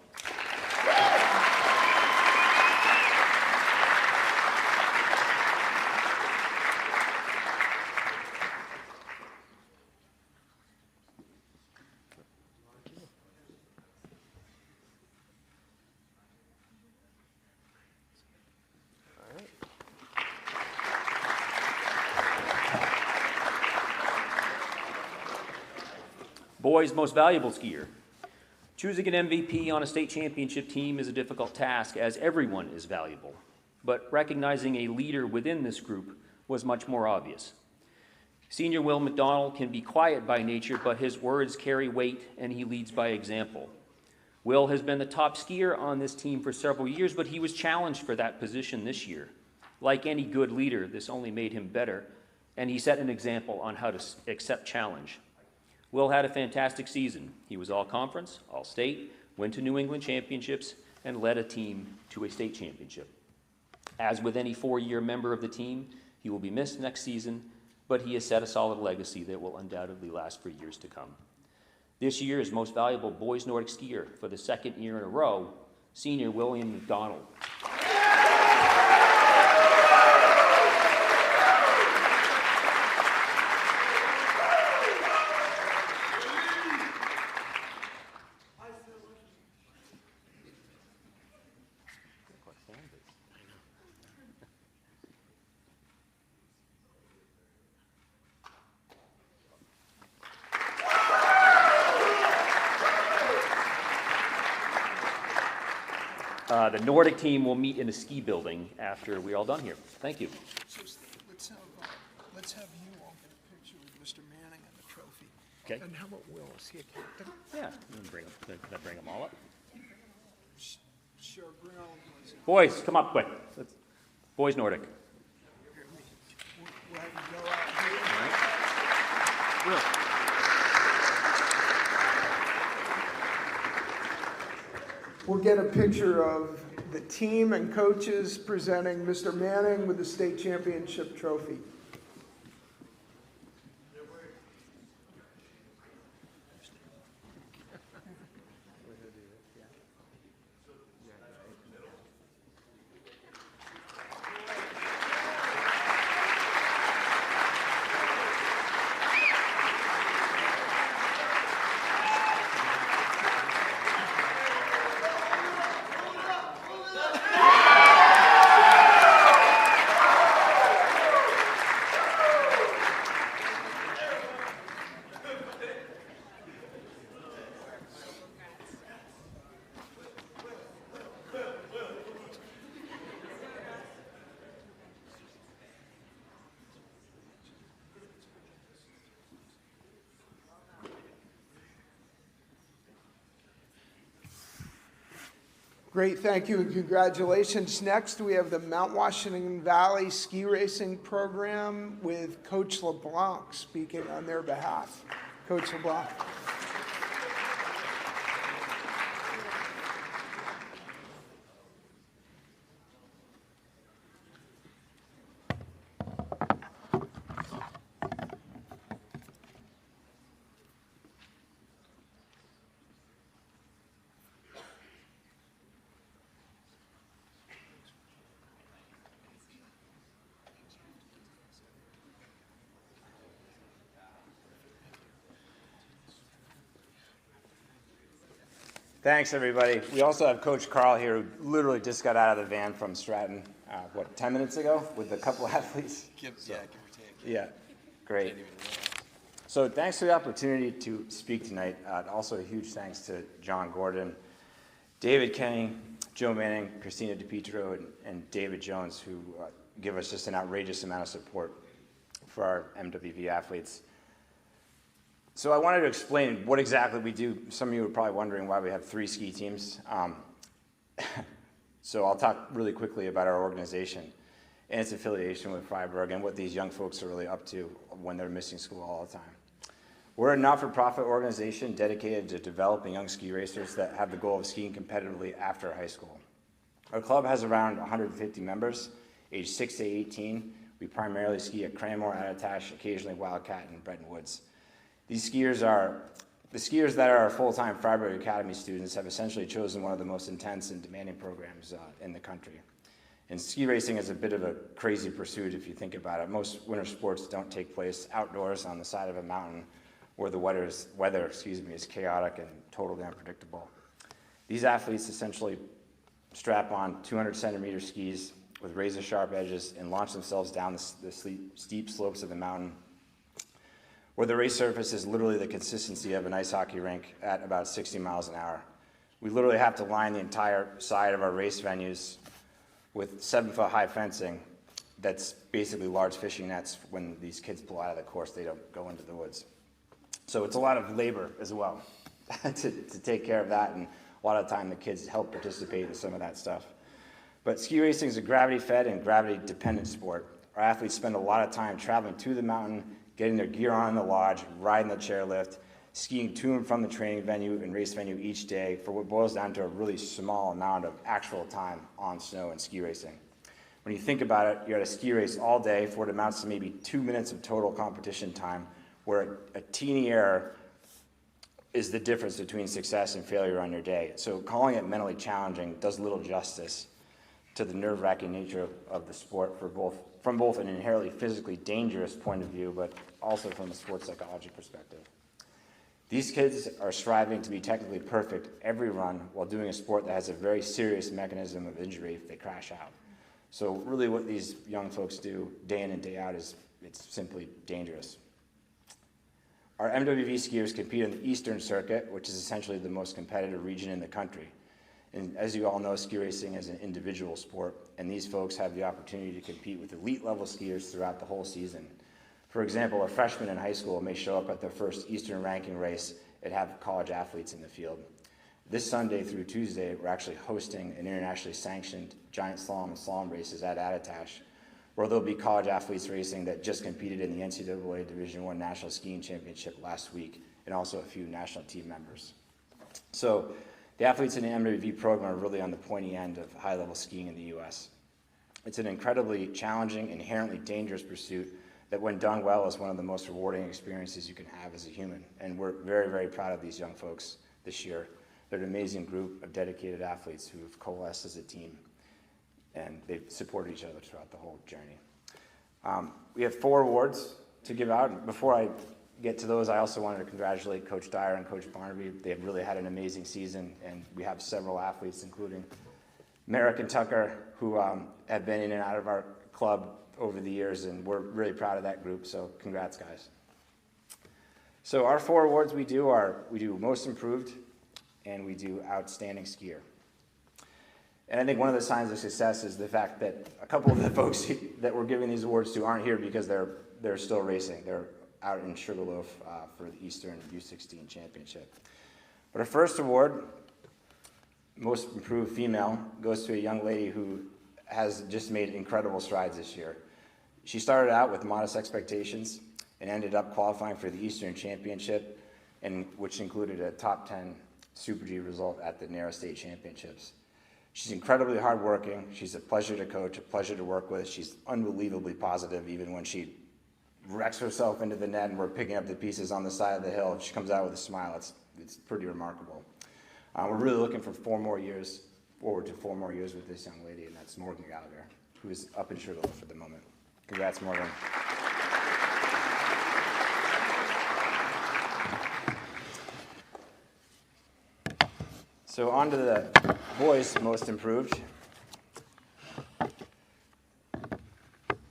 Boys Most Valuable Skier. Choosing an MVP on a state championship team is a difficult task, as everyone is valuable. But recognizing a leader within this group was much more obvious. Senior Will McDonald can be quiet by nature, but his words carry weight and he leads by example. Will has been the top skier on this team for several years, but he was challenged for that position this year. Like any good leader, this only made him better, and he set an example on how to accept challenge. Will had a fantastic season. He was all-conference, all-state, went to New England Championships, and led a team to a state championship. As with any 4-year member of the team, he will be missed next season, but he has set a solid legacy that will undoubtedly last for years to come. This year's Most Valuable Boys Nordic Skier for the 2nd year in a row, Senior William McDonald. The Nordic team will meet in the ski building after we're all done here. Thank you. So let's have let's have you all get a picture with Mr. Manning and the trophy. Okay. And how about Will? Is he a captain? Yeah, bring them all up. Sure, bring all of them. Boys, come up quick. Boys Nordic. We'll have you go out here. Will. We'll get a picture of the team and coaches presenting Mr. Manning with the state championship trophy. Great, thank you and congratulations. Next, we have the Mount Washington Valley Ski Racing Program with Coach LeBlanc speaking on their behalf. Coach LeBlanc. Thanks, everybody. We also have Coach Carl here, who literally just got out of the van from Stratton, 10 minutes ago with a couple athletes? Give or take. Yeah, great. So thanks for the opportunity to speak tonight. Also a huge thanks to John Gordon, David Kenny, Joe Manning, Christina DiPietro, and David Jones, who give us just an outrageous amount of support for our MWV athletes. So I wanted to explain what exactly we do. Some of you are probably wondering why we have 3 ski teams. So I'll talk really quickly about our organization and its affiliation with Freiburg and what these young folks are really up to when they're missing school all the time. We're a not-for-profit organization dedicated to developing young ski racers that have the goal of skiing competitively after high school. Our club has around 150 members, aged 6 to 18. We primarily ski at Cranmore, Attitash, occasionally Wildcat, and Bretton Woods. The skiers that are full-time Freiburg Academy students have essentially chosen one of the most intense and demanding programs in the country. And ski racing is a bit of a crazy pursuit if you think about it. Most winter sports don't take place outdoors on the side of a mountain where the weather is chaotic and totally unpredictable. These athletes essentially strap on 200-centimeter skis with razor-sharp edges and launch themselves down the steep slopes of the mountain, where the race surface is literally the consistency of an ice hockey rink at about 60 miles an hour. We literally have to line the entire side of our race venues with 7-foot high fencing that's basically large fishing nets. When these kids pull out of the course, they don't go into the woods. So it's a lot of labor as well to take care of that, and a lot of the time the kids help participate in some of that stuff. But ski racing is a gravity-fed and gravity-dependent sport. Our athletes spend a lot of time traveling to the mountain, getting their gear on in the lodge, riding the chairlift, skiing to and from the training venue and race venue each day for what boils down to a really small amount of actual time on snow and ski racing. When you think about it, you're at a ski race all day for what amounts to maybe 2 minutes of total competition time, where a teeny error is the difference between success and failure on your day. So calling it mentally challenging does little justice to the nerve-wracking nature of the sport from both an inherently physically dangerous point of view, but also from a sports psychology perspective. These kids are striving to be technically perfect every run while doing a sport that has a very serious mechanism of injury if they crash out. So really what these young folks do day in and day out it's simply dangerous. Our MWV skiers compete in the Eastern Circuit, which is essentially the most competitive region in the country. And as you all know, ski racing is an individual sport, and these folks have the opportunity to compete with elite level skiers throughout the whole season. For example, a freshman in high school may show up at their first Eastern ranking race and have college athletes in the field. This Sunday through Tuesday, we're actually hosting an internationally sanctioned giant slalom and slalom races at Attitash, where there'll be college athletes racing that just competed in the NCAA Division I National Skiing Championship last week, and also a few national team members. So the athletes in the MWV program are really on the pointy end of high-level skiing in the U.S. It's an incredibly challenging, inherently dangerous pursuit that when done well is one of the most rewarding experiences you can have as a human. And we're very, very proud of these young folks this year. They're an amazing group of dedicated athletes who have coalesced as a team, and they've supported each other throughout the whole journey. We have 4 awards to give out. Before I get to those, I also wanted to congratulate Coach Dyer and Coach Barnaby. They've really had an amazing season, and we have several athletes, including Merrick and Tucker, who have been in and out of our club over the years, and we're really proud of that group, so congrats, guys. So our 4 awards we do Most Improved, and we do Outstanding Skier. And I think one of the signs of success is the fact that a couple of the folks that we're giving these awards to aren't here because they're still racing. They're out in Sugarloaf for the Eastern U16 Championship. But our first award, Most Improved Female, goes to a young lady who has just made incredible strides this year. She started out with modest expectations and ended up qualifying for the Eastern Championship, which included a top 10 Super G result at the Narrow State Championships. She's incredibly hardworking. She's a pleasure to coach, a pleasure to work with. She's unbelievably positive, even when she wrecks herself into the net and we're picking up the pieces on the side of the hill. She comes out with a smile. It's pretty remarkable. We're really looking for 4 more years, forward to 4 more years with this young lady, and that's Morgan Gallagher, who is up in Sugarloaf at the moment. Congrats, Morgan. So on to the boys' Most Improved.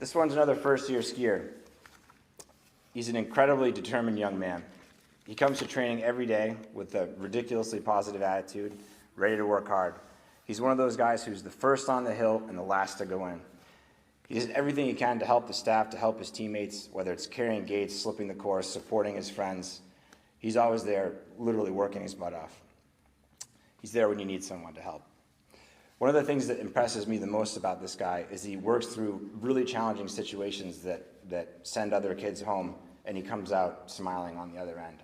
This one's another first-year skier. He's an incredibly determined young man. He comes to training every day with a ridiculously positive attitude, ready to work hard. He's one of those guys who's the first on the hill and the last to go in. He does everything he can to help the staff, to help his teammates, whether it's carrying gates, slipping the course, supporting his friends. He's always there, literally working his butt off. He's there when you need someone to help. One of the things that impresses me the most about this guy is he works through really challenging situations that send other kids home, and he comes out smiling on the other end.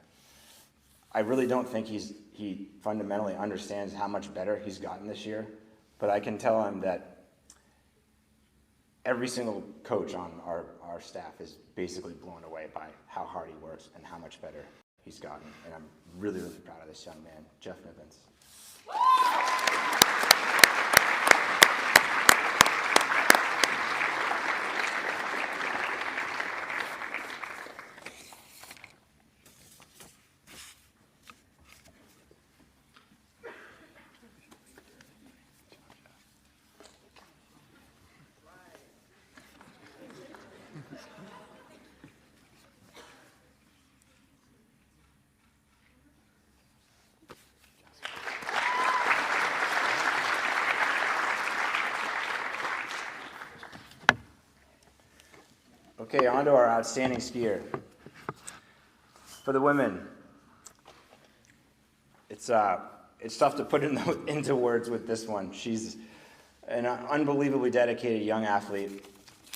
I really don't think he fundamentally understands how much better he's gotten this year, but I can tell him that every single coach on our staff is basically blown away by how hard he works and how much better he's gotten, and I'm really, really proud of this young man, Jeff Nibbins. Okay, on to our Outstanding Skier. For the women, it's tough to put into words with this one. She's an unbelievably dedicated young athlete.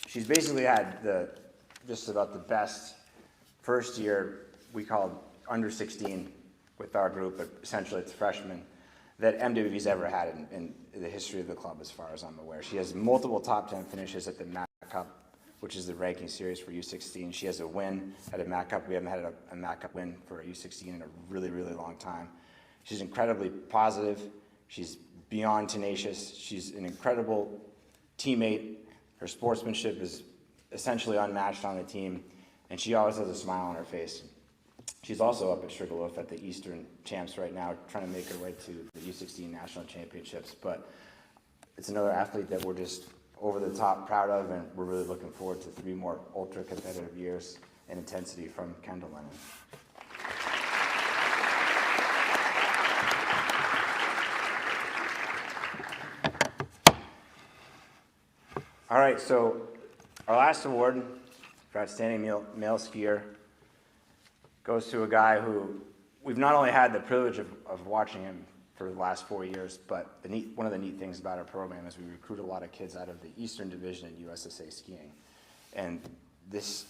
She's basically had just about the best first year, we called under 16 with our group, but essentially it's freshmen, that MWV's ever had in the history of the club as far as I'm aware. She has multiple top 10 finishes at the MAC Cup, which is the ranking series for U16. She has a win at a MAC Cup. We haven't had a MAC Cup win for a U16 in a really, really long time. She's incredibly positive. She's beyond tenacious. She's an incredible teammate. Her sportsmanship is essentially unmatched on the team, and she always has a smile on her face. She's also up at Sugarloaf at the Eastern Champs right now, trying to make her way to the U16 National Championships. But it's another athlete that we're just over the top proud of, and we're really looking forward to 3 more ultra competitive years and intensity from Kendall Lennon. All right, so our last award for outstanding male skier goes to a guy who we've not only had the privilege of watching him for the last 4 years, but one of the neat things about our program is we recruit a lot of kids out of the Eastern Division in USSA skiing. And this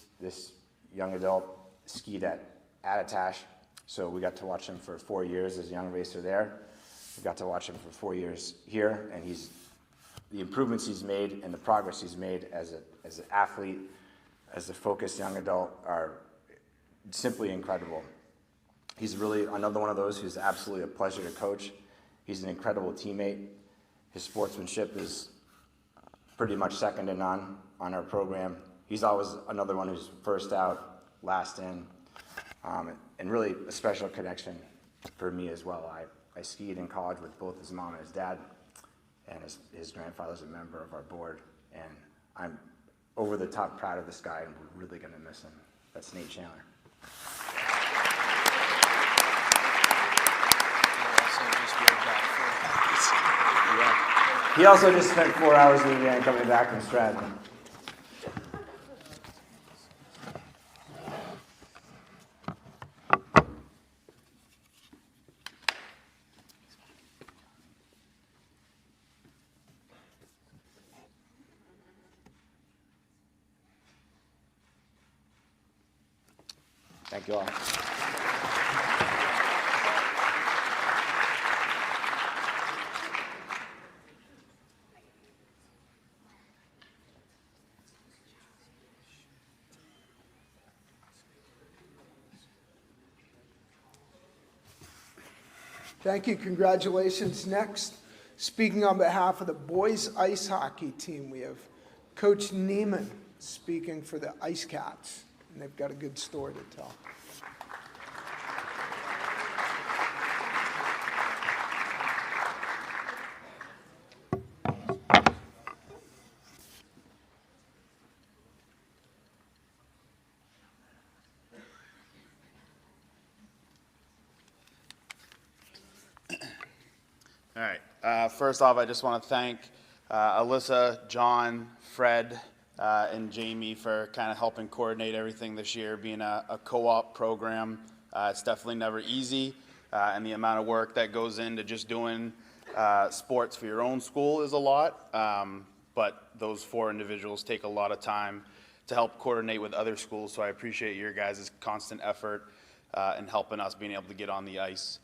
young adult skied at Attitash, so we got to watch him for 4 years as a young racer there. We got to watch him for 4 years here, and the improvements he's made and the progress he's made as an athlete, as a focused young adult are simply incredible. He's really another one of those who's absolutely a pleasure to coach. He's an incredible teammate. His sportsmanship is pretty much second to none on our program. He's always another one who's first out, last in, and really a special connection for me as well. I skied in college with both his mom and his dad, and his grandfather's a member of our board, and I'm over the top proud of this guy, and we're really going to miss him. That's Nate Chandler. Yeah. He also just spent 4 hours in the van coming back from Stratton. Thank you all. Thank you. Congratulations. Next, speaking on behalf of the boys ice hockey team, we have Coach Neiman speaking for the Ice Cats, and they've got a good story to tell. All right. First off, I just want to thank Alyssa, John, Fred, and Jamie for kind of helping coordinate everything this year, being a co-op program. It's definitely never easy, and the amount of work that goes into just doing sports for your own school is a lot, but those 4 individuals take a lot of time to help coordinate with other schools, so I appreciate your guys' constant effort in helping us being able to get on the ice.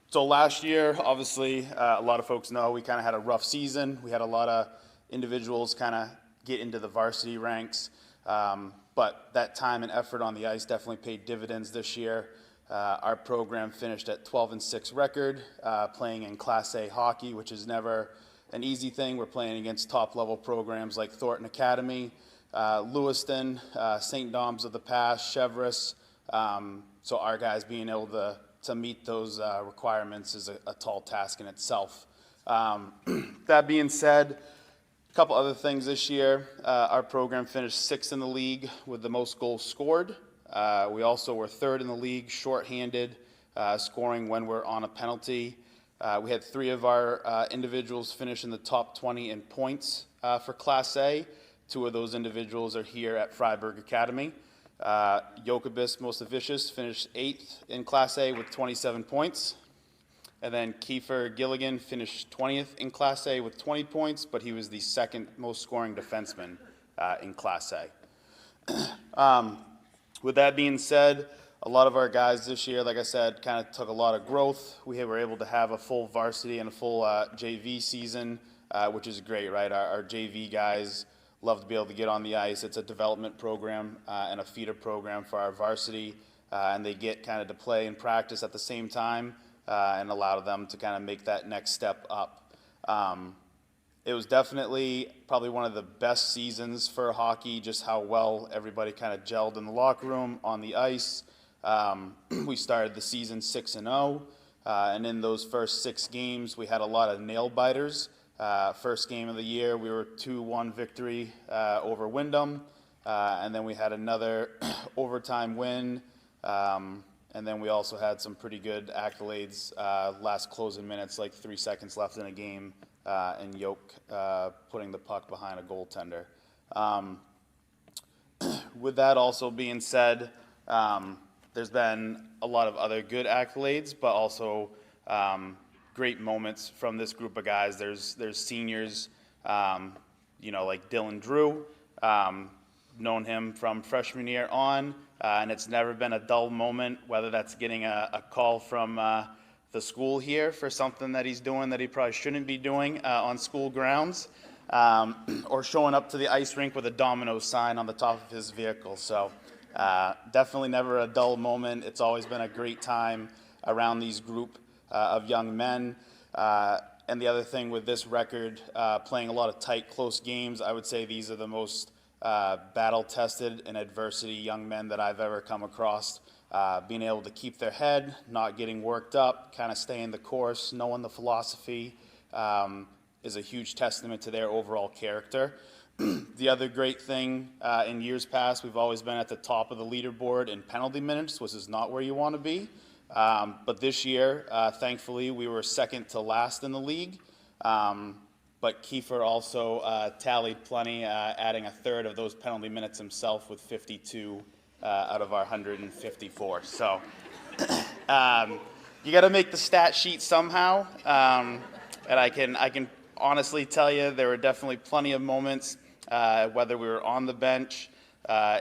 So last year, obviously, a lot of folks know we kind of had a rough season. We had a lot of individuals kind of get into the varsity ranks, but that time and effort on the ice definitely paid dividends this year. Our program finished at 12-6 record, playing in Class A hockey, which is never an easy thing. We're playing against top-level programs like Thornton Academy, Lewiston, St. Dom's of the Pass, Chevrolet. So our guys being able to meet those requirements is a tall task in itself. That being said, a couple other things this year. Our program finished 6th in the league with the most goals scored. We also were 3rd in the league, shorthanded, scoring when we're on a penalty. We had 3 of our individuals finish in the top 20 in points for Class A. 2 of those individuals are here at Freiburg Academy. Jokubis Mosavicius finished 8th in Class A with 27 points. And then Kiefer Gilligan finished 20th in Class A with 20 points, but he was the 2nd most scoring defenseman in Class A. With that being said, a lot of our guys this year, like I said, kind of took a lot of growth. We were able to have a full varsity and a full JV season, which is great, right? Our JV guys love to be able to get on the ice. It's a development program and a feeder program for our varsity, and they get kind of to play and practice at the same time and allow them to kind of make that next step up. It was definitely probably one of the best seasons for hockey, just how well everybody kind of gelled in the locker room, on the ice. We started the season 6-0, and in those first 6 games, we had a lot of nail biters. First game of the year, we were 2-1 victory over Wyndham, and then we had another overtime win, and then we also had some pretty good accolades last closing minutes, like 3 seconds left in a game, and Yoke putting the puck behind a goaltender. with that also being said, there's been a lot of other good accolades, but also great moments from this group of guys. There's seniors, like Dylan Drew, known him from freshman year on, and it's never been a dull moment, whether that's getting a call from the school here for something that he's doing that he probably shouldn't be doing on school grounds, or showing up to the ice rink with a Domino's sign on the top of his vehicle. So definitely never a dull moment. It's always been a great time around these group of young men. And the other thing with this record, playing a lot of tight, close games, I would say these are the most battle-tested and adversity young men that I've ever come across. Being able to keep their head, not getting worked up, kind of staying the course, knowing the philosophy, is a huge testament to their overall character. The other great thing, in years past, we've always been at the top of the leaderboard in penalty minutes, which is not where you want to be. But this year, thankfully, we were second to last in the league. But Kiefer also tallied plenty, adding a third of those penalty minutes himself with 52 out of our 154. So you got to make the stat sheet somehow. And I can honestly tell you there were definitely plenty of moments, whether we were on the bench,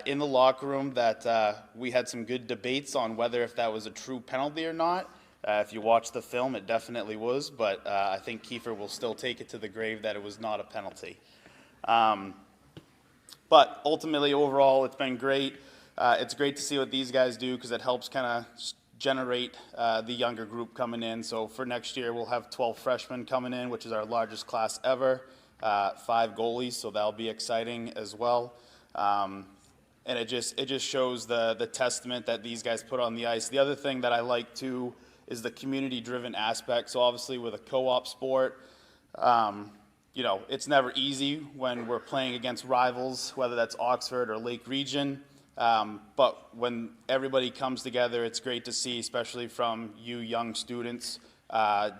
in the locker room, that we had some good debates on whether if that was a true penalty or not. If you watch the film, it definitely was, but I think Kiefer will still take it to the grave that it was not a penalty. But ultimately, overall, it's been great. It's great to see what these guys do because it helps kind of generate the younger group coming in. So for next year, we'll have 12 freshmen coming in, which is our largest class ever, 5 goalies, so that'll be exciting as well. And it just shows the testament that these guys put on the ice. The other thing that I like too is the community-driven aspect. So obviously with a co-op sport, it's never easy when we're playing against rivals, whether that's Oxford or Lake Region. But when everybody comes together, it's great to see, especially from you young students,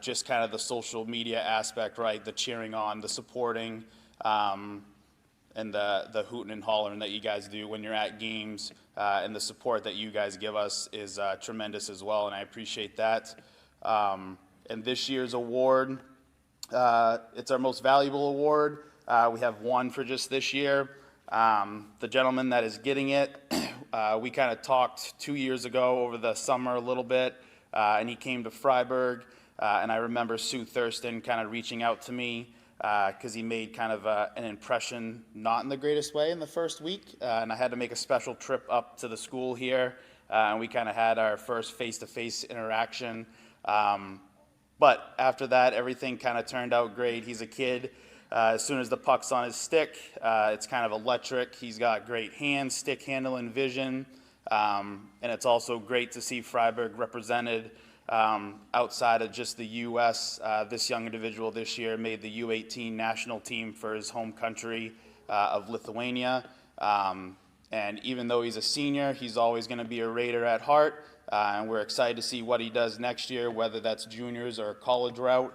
just kind of the social media aspect, right? The cheering on, the supporting, and the hooting and hollering that you guys do when you're at games, and the support that you guys give us is tremendous as well, and I appreciate that. And this year's award, it's our most valuable award. We have one for just this year. The gentleman that is getting it, we kind of talked 2 years ago over the summer a little bit, and he came to Freiburg, and I remember Sue Thurston kind of reaching out to me because he made kind of an impression not in the greatest way in the first week, and I had to make a special trip up to the school here, and we kind of had our first face-to-face interaction. But after that, everything kind of turned out great. He's a kid. As soon as the puck's on his stick, it's kind of electric. He's got great hands, stick handle, and vision. And it's also great to see Freiburg represented outside of just the U.S. This young individual this year made the U18 national team for his home country of Lithuania. And even though he's a senior, he's always going to be a Raider at heart. And we're excited to see what he does next year, whether that's juniors or college route.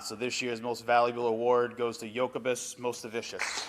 So this year's most valuable award goes to Jokubas Mostevicius.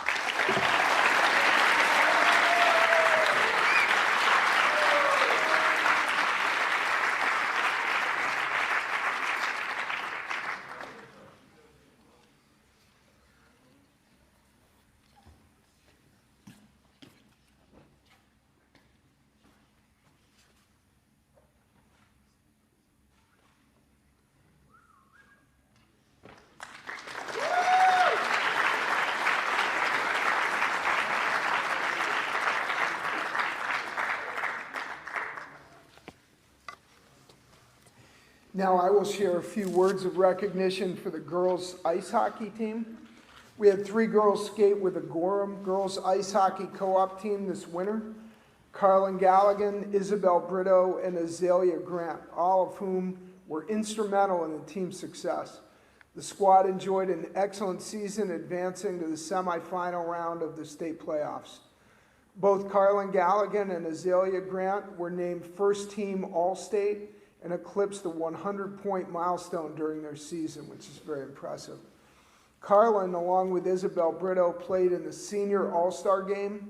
Now I will share a few words of recognition for the girls' ice hockey team. We had 3 girls skate with the Gorham girls' ice hockey co-op team this winter. Carlin Galligan, Isabel Brito, and Azalea Grant, all of whom were instrumental in the team's success. The squad enjoyed an excellent season, advancing to the semifinal round of the state playoffs. Both Carlin Galligan and Azalea Grant were named first team All-State and eclipsed the 100-point milestone during their season, which is very impressive. Carlin, along with Isabel Brito, played in the senior all-star game.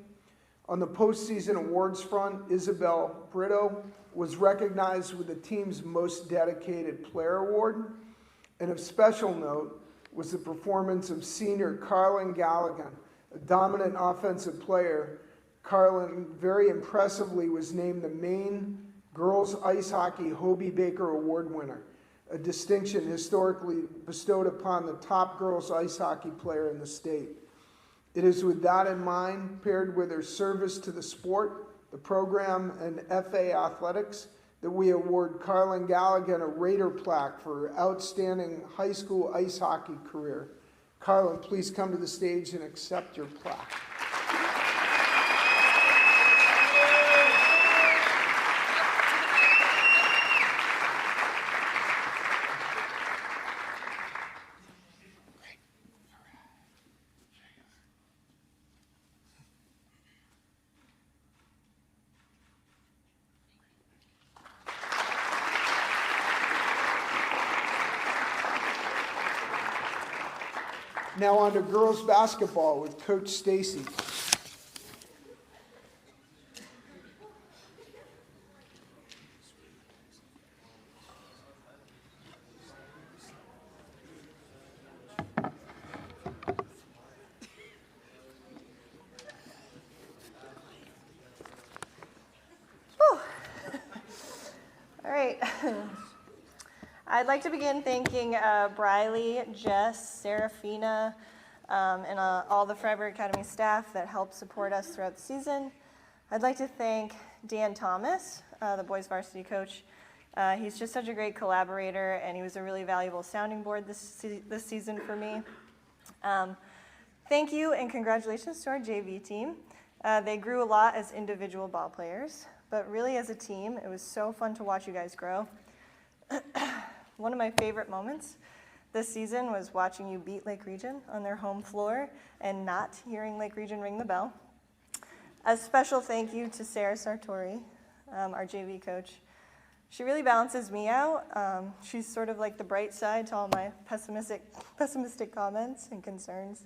On the postseason awards front, Isabel Brito was recognized with the team's Most Dedicated Player Award. And of special note was the performance of senior Carlin Galligan, a dominant offensive player. Carlin very impressively was named the Maine Girls Ice Hockey Hobie Baker Award winner, a distinction historically bestowed upon the top girls ice hockey player in the state. It is with that in mind, paired with her service to the sport, the program, and FA athletics, that we award Carlin Galligan a Raider plaque for her outstanding high school ice hockey career. Carlin, please come to the stage and accept your plaque. Now on to girls basketball with Coach Stacy. All right. I'd like to begin thanking Briley, Jess, Serafina, and all the Freiburg Academy staff that helped support us throughout the season. I'd like to thank Dan Thomas, the boys varsity coach. He's just such a great collaborator, and he was a really valuable sounding board this season for me. Thank you and congratulations to our JV team. They grew a lot as individual ball players, but really as a team, it was so fun to watch you guys grow. One of my favorite moments this season was watching you beat Lake Region on their home floor and not hearing Lake Region ring the bell. A special thank you to Sarah Sartori, our JV coach. She really balances me out. She's sort of like the bright side to all my pessimistic comments and concerns.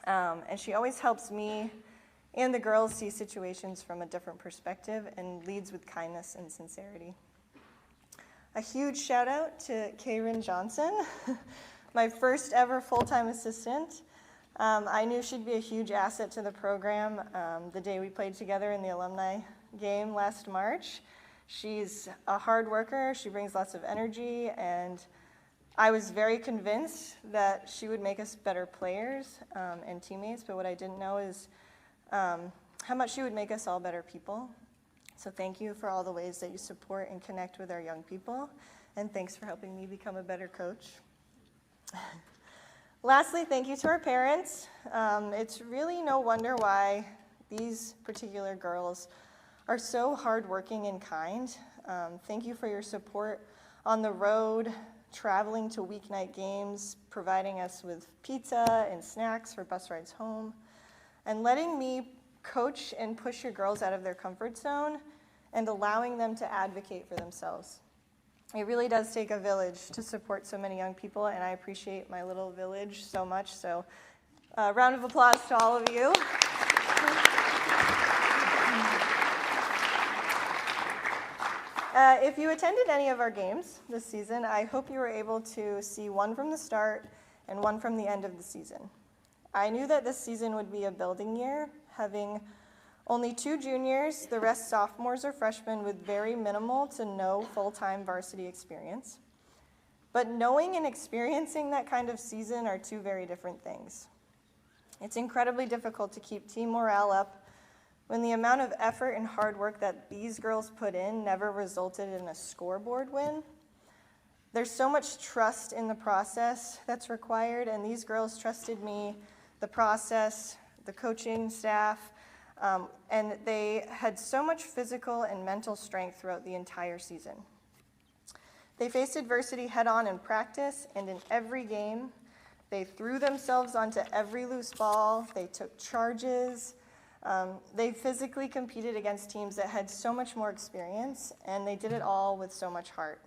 And she always helps me and the girls see situations from a different perspective and leads with kindness and sincerity. A huge shout out to Karen Johnson, my first ever full-time assistant. I knew she'd be a huge asset to the program the day we played together in the alumni game last March. She's a hard worker, she brings lots of energy, and I was very convinced that she would make us better players and teammates, but what I didn't know is how much she would make us all better people. So thank you for all the ways that you support and connect with our young people, and thanks for helping me become a better coach. Lastly, thank you to our parents. It's really no wonder why these particular girls are so hardworking and kind. Thank you for your support on the road, traveling to weeknight games, providing us with pizza and snacks for bus rides home, and letting me coach and push your girls out of their comfort zone and allowing them to advocate for themselves. It really does take a village to support so many young people, and I appreciate my little village so much. So round of applause to all of you. If you attended any of our games this season, I hope you were able to see one from the start and one from the end of the season. I knew that this season would be a building year, having only 2 juniors, the rest sophomores or freshmen with very minimal to no full-time varsity experience. But knowing and experiencing that kind of season are 2 very different things. It's incredibly difficult to keep team morale up when the amount of effort and hard work that these girls put in never resulted in a scoreboard win. There's so much trust in the process that's required, and these girls trusted me, the process, the coaching staff, and they had so much physical and mental strength throughout the entire season. They faced adversity head-on in practice and in every game. They threw themselves onto every loose ball. They took charges. They physically competed against teams that had so much more experience, and they did it all with so much heart.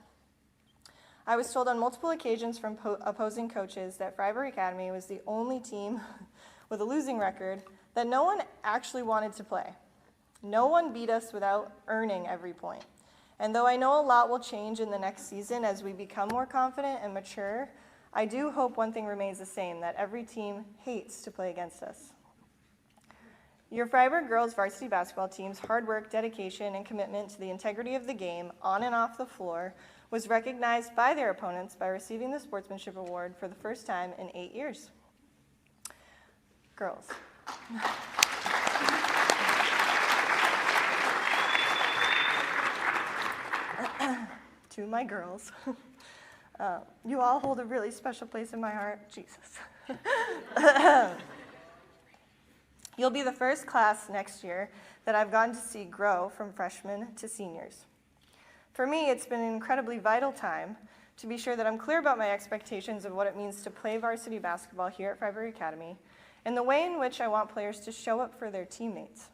I was told on multiple occasions from opposing coaches that Freiburg Academy was the only team with a losing record that no one actually wanted to play. No one beat us without earning every point. And though I know a lot will change in the next season as we become more confident and mature, I do hope one thing remains the same, that every team hates to play against us. Your Freiburg girls varsity basketball team's hard work, dedication, and commitment to the integrity of the game on and off the floor was recognized by their opponents by receiving the Sportsmanship Award for the first time in 8 years. Girls. To my girls. You all hold a really special place in my heart. Jesus. You'll be the first class next year that I've gotten to see grow from freshmen to seniors. For me, it's been an incredibly vital time to be sure that I'm clear about my expectations of what it means to play varsity basketball here at Freiburg Academy and the way in which I want players to show up for their teammates.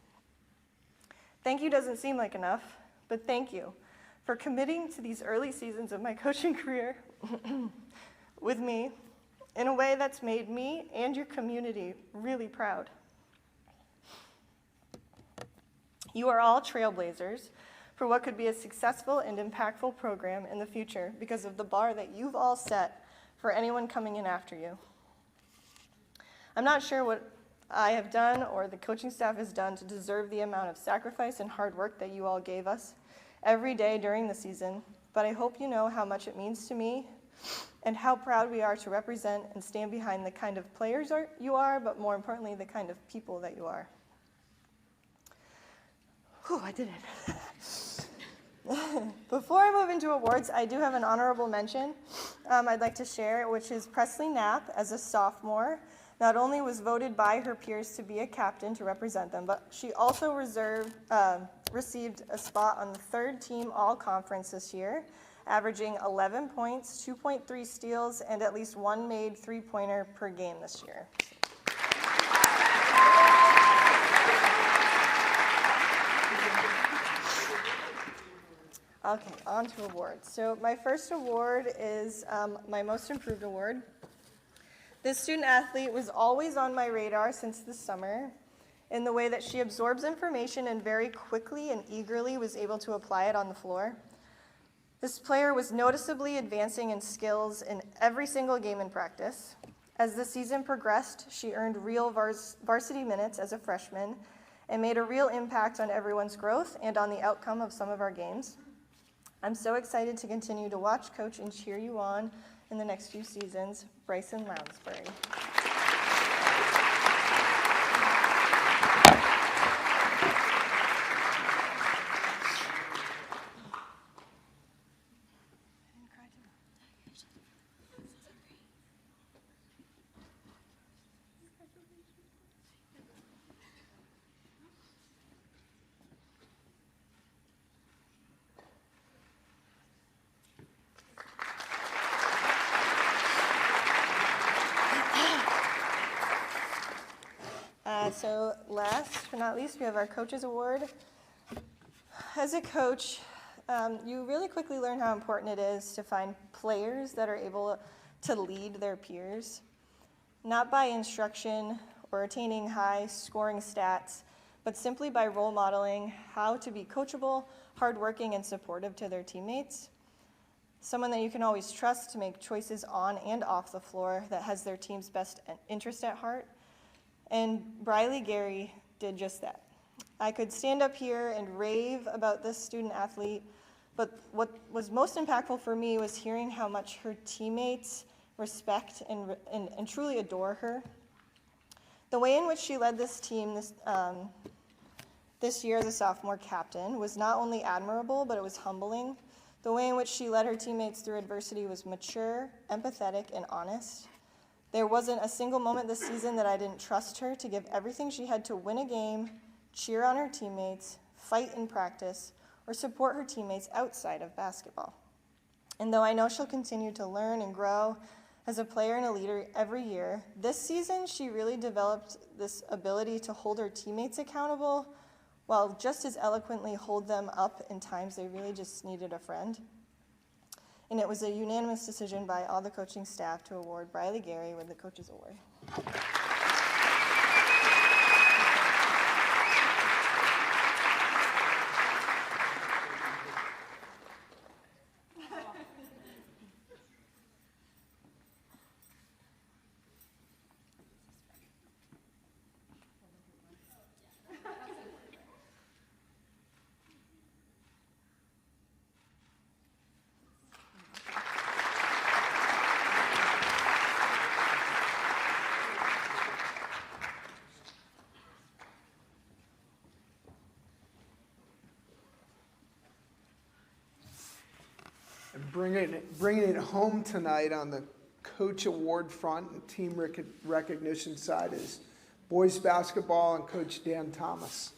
Thank you doesn't seem like enough, but thank you for committing to these early seasons of my coaching career with me in a way that's made me and your community really proud. You are all trailblazers for what could be a successful and impactful program in the future because of the bar that you've all set for anyone coming in after you. I'm not sure what I have done or the coaching staff has done to deserve the amount of sacrifice and hard work that you all gave us every day during the season, but I hope you know how much it means to me and how proud we are to represent and stand behind the kind of players you are, but more importantly, the kind of people that you are. Whew, I did it. Before I move into awards, I do have an honorable mention I'd like to share, which is Presley Knapp, as a sophomore, not only was voted by her peers to be a captain to represent them, but she also received a spot on the third team all-conference this year, averaging 11 points, 2.3 steals, and at least one made three-pointer per game this year. Okay, on to awards. So my first award is my Most Improved Award. This student athlete was always on my radar since the summer in the way that she absorbs information and very quickly and eagerly was able to apply it on the floor. This player was noticeably advancing in skills in every single game in practice. As the season progressed, she earned real varsity minutes as a freshman and made a real impact on everyone's growth and on the outcome of some of our games. I'm so excited to continue to watch, coach, and cheer you on in the next few seasons. Bryson Lounsbury. So last but not least, we have our Coaches Award. As a coach, you really quickly learn how important it is to find players that are able to lead their peers, not by instruction or attaining high scoring stats, but simply by role modeling how to be coachable, hardworking, and supportive to their teammates. Someone that you can always trust to make choices on and off the floor that has their team's best interest at heart. And Briley Gary did just that. I could stand up here and rave about this student athlete, but what was most impactful for me was hearing how much her teammates respect and truly adore her. The way in which she led this team this year as a sophomore captain was not only admirable, but it was humbling. The way in which she led her teammates through adversity was mature, empathetic, and honest. There wasn't a single moment this season that I didn't trust her to give everything she had to win a game, cheer on her teammates, fight in practice, or support her teammates outside of basketball. And though I know she'll continue to learn and grow as a player and a leader every year, this season she really developed this ability to hold her teammates accountable while just as eloquently hold them up in times they really just needed a friend. And it was a unanimous decision by all the coaching staff to award Briley Gary with the Coaches Award. bringing it home tonight on the Coach Award front and team recognition side is boys basketball and Coach Dan Thomas.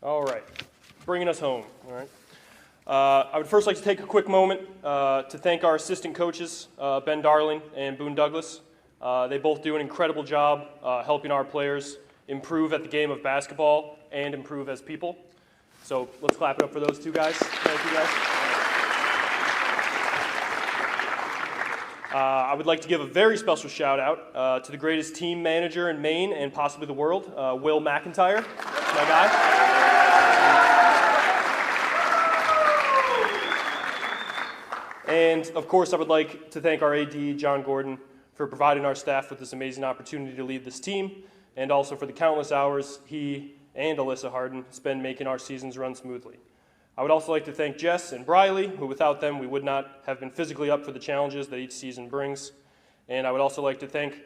All right, bringing us home, all right. I would first like to take a quick moment to thank our assistant coaches, Ben Darling and Boone Douglas. They both do an incredible job helping our players improve at the game of basketball and improve as people. So let's clap it up for those two guys. Thank you, guys. I would like to give a very special shout out to the greatest team manager in Maine and possibly the world, Will McIntyre, my guy. And of course, I would like to thank our AD, John Gordon, for providing our staff with this amazing opportunity to lead this team, and also for the countless hours he and Alyssa Harden spend making our seasons run smoothly. I would also like to thank Jess and Briley, who without them we would not have been physically up for the challenges that each season brings. And I would also like to thank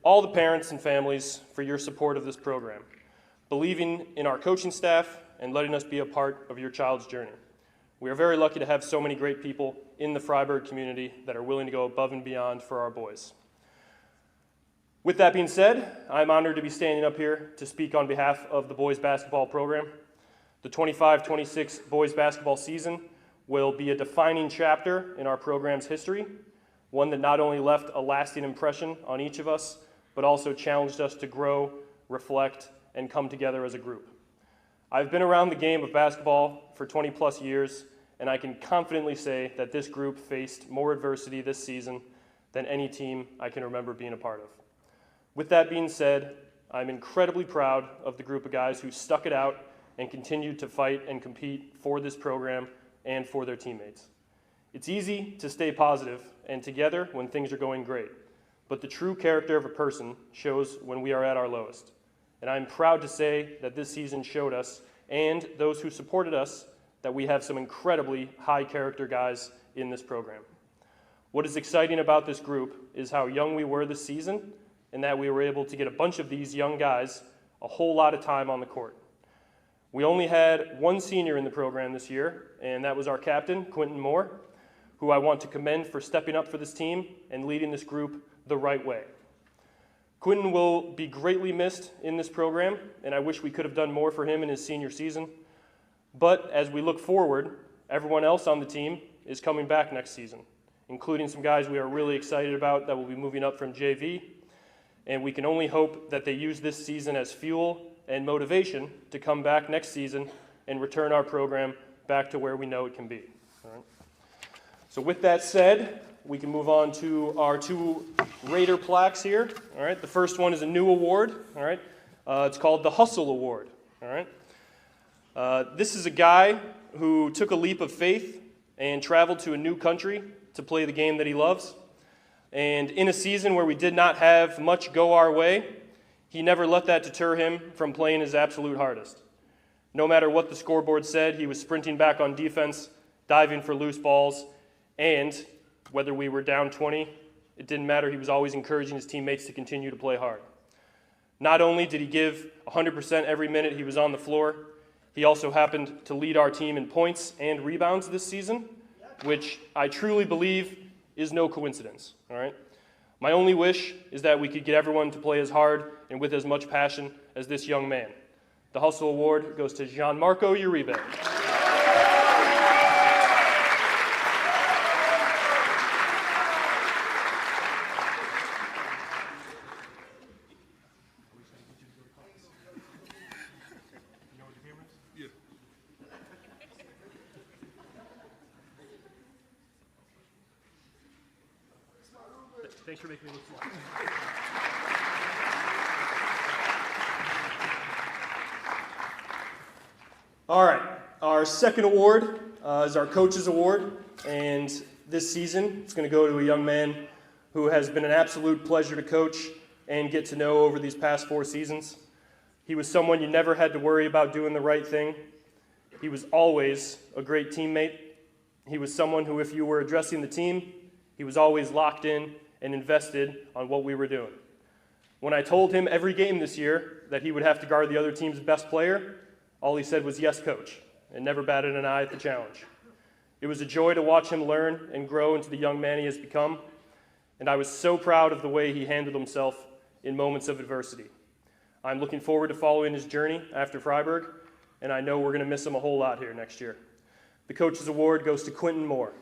all the parents and families for your support of this program, believing in our coaching staff and letting us be a part of your child's journey. We are very lucky to have so many great people in the Fryeburg community that are willing to go above and beyond for our boys. With that being said, I'm honored to be standing up here to speak on behalf of the boys basketball program. The 25-26 boys basketball season will be a defining chapter in our program's history, one that not only left a lasting impression on each of us, but also challenged us to grow, reflect, and come together as a group. I've been around the game of basketball for 20 plus years, and I can confidently say that this group faced more adversity this season than any team I can remember being a part of. With that being said, I'm incredibly proud of the group of guys who stuck it out and continued to fight and compete for this program and for their teammates. It's easy to stay positive and together when things are going great, but the true character of a person shows when we are at our lowest. And I'm proud to say that this season showed us, and those who supported us, that we have some incredibly high character guys in this program. What is exciting about this group is how young we were this season, and that we were able to get a bunch of these young guys a whole lot of time on the court. We only had one senior in the program this year, and that was our captain, Quentin Moore, who I want to commend for stepping up for this team and leading this group the right way. Quentin will be greatly missed in this program, and I wish we could have done more for him in his senior season. But as we look forward, everyone else on the team is coming back next season, including some guys we are really excited about that will be moving up from JV, and we can only hope that they use this season as fuel and motivation to come back next season and return our program back to where we know it can be. All right. So with that said, we can move on to our two Raider plaques here. All right. The first one is a new award. All right. It's called the Hustle Award. All right. This is a guy who took a leap of faith and traveled to a new country to play the game that he loves. And in a season where we did not have much go our way, he never let that deter him from playing his absolute hardest. No matter what the scoreboard said, he was sprinting back on defense, diving for loose balls, and whether we were down 20, it didn't matter. He was always encouraging his teammates to continue to play hard. Not only did he give 100% every minute he was on the floor, he also happened to lead our team in points and rebounds this season, which I truly believe is no coincidence. All right? My only wish is that we could get everyone to play as hard and with as much passion as this young man. The Hustle Award goes to Gianmarco Uribe. Thanks for making me look smart. All right, our second award is our Coach's Award, and this season it's going to go to a young man who has been an absolute pleasure to coach and get to know over these past 4 seasons. He was someone you never had to worry about doing the right thing. He was always a great teammate. He was someone who, if you were addressing the team, he was always locked in and invested on what we were doing. When I told him every game this year that he would have to guard the other team's best player, all he said was, "Yes, coach," and never batted an eye at the challenge. It was a joy to watch him learn and grow into the young man he has become, and I was so proud of the way he handled himself in moments of adversity. I'm looking forward to following his journey after Freiburg, and I know we're going to miss him a whole lot here next year. The Coach's Award goes to Quentin Moore.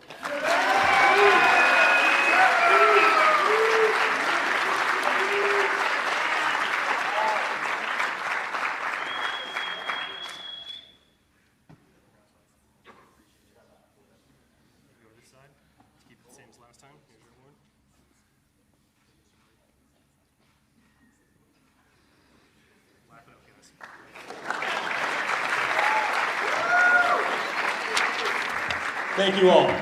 Thank you all.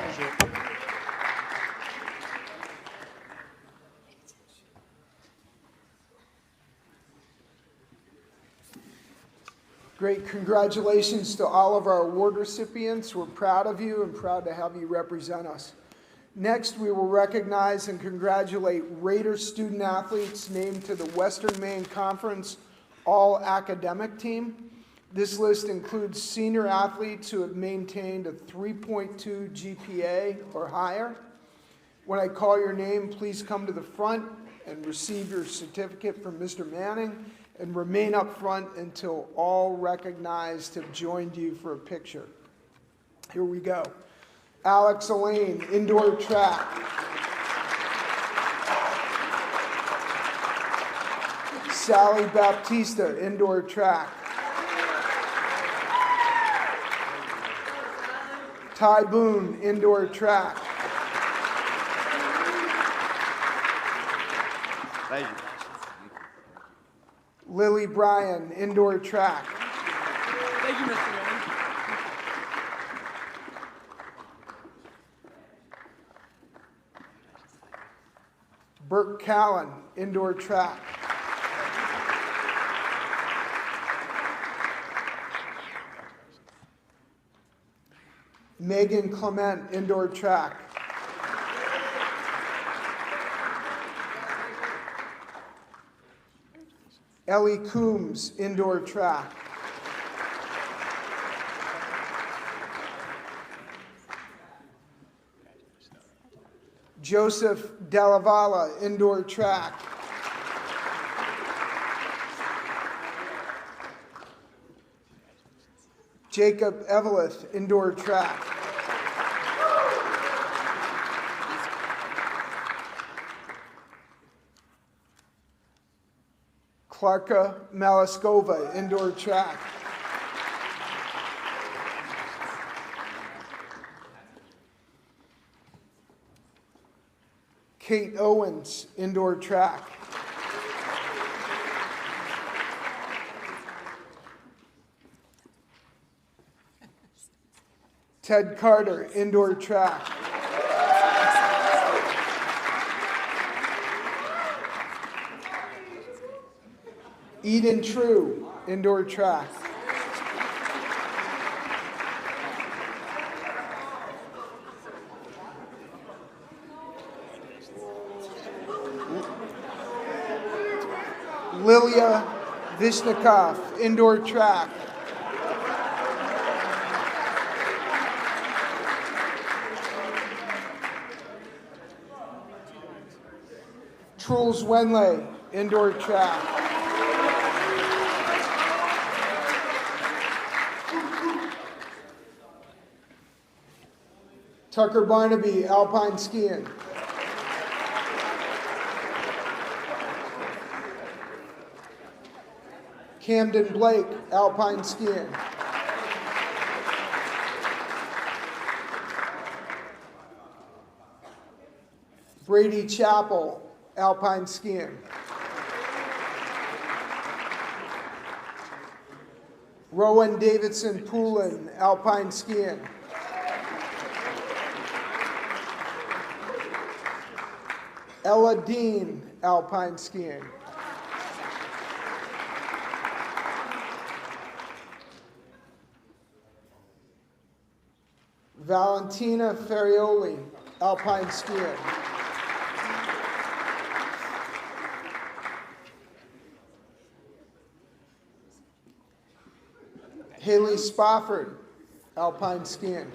Great. Congratulations to all of our award recipients. We're proud of you and proud to have you represent us. Next, we will recognize and congratulate Raider student athletes named to the Western Maine Conference All-Academic Team. This list includes senior athletes who have maintained a 3.2 GPA or higher. When I call your name, please come to the front and receive your certificate from Mr. Manning, and remain up front until all recognized have joined you for a picture. Here we go. Alex Elaine, indoor track. Sally Baptista, indoor track. Ty Boone, indoor track. Thank you. Lily Bryan, indoor track. Thank you, Mr. Manning. Burke Callan, indoor track. Megan Clement, indoor track. Ellie Coombs, indoor track. Joseph Delavala, indoor track. Jacob Eveleth, indoor track. Clarka Malaskova, indoor track. Kate Owens, indoor track. Ted Carter, indoor track. Eden True, indoor track. Lilia Vishnikov, indoor track. Truls Wenley, indoor track. Tucker Barnaby, alpine skiing. Camden Blake, alpine skiing. Brady Chappell, alpine skiing. Rowan Davidson Poulin, alpine skiing. Ella Dean, alpine skiing. Valentina Ferrioli, alpine skier. Haley Spofford, alpine skiing.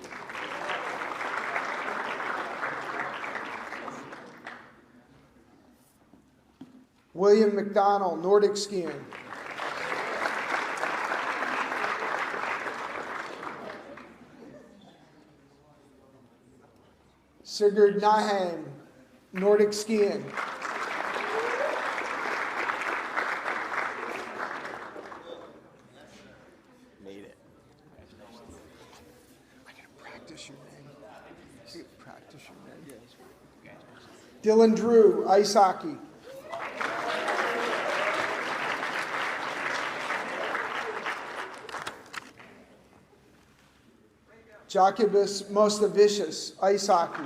William McDonald, Nordic skiing. Sigurd Nyheim, Nordic skiing. Made it. I gotta practice your name. I gotta practice your name. Dylan Drew, ice hockey. Jacobus Mostavicius, ice hockey.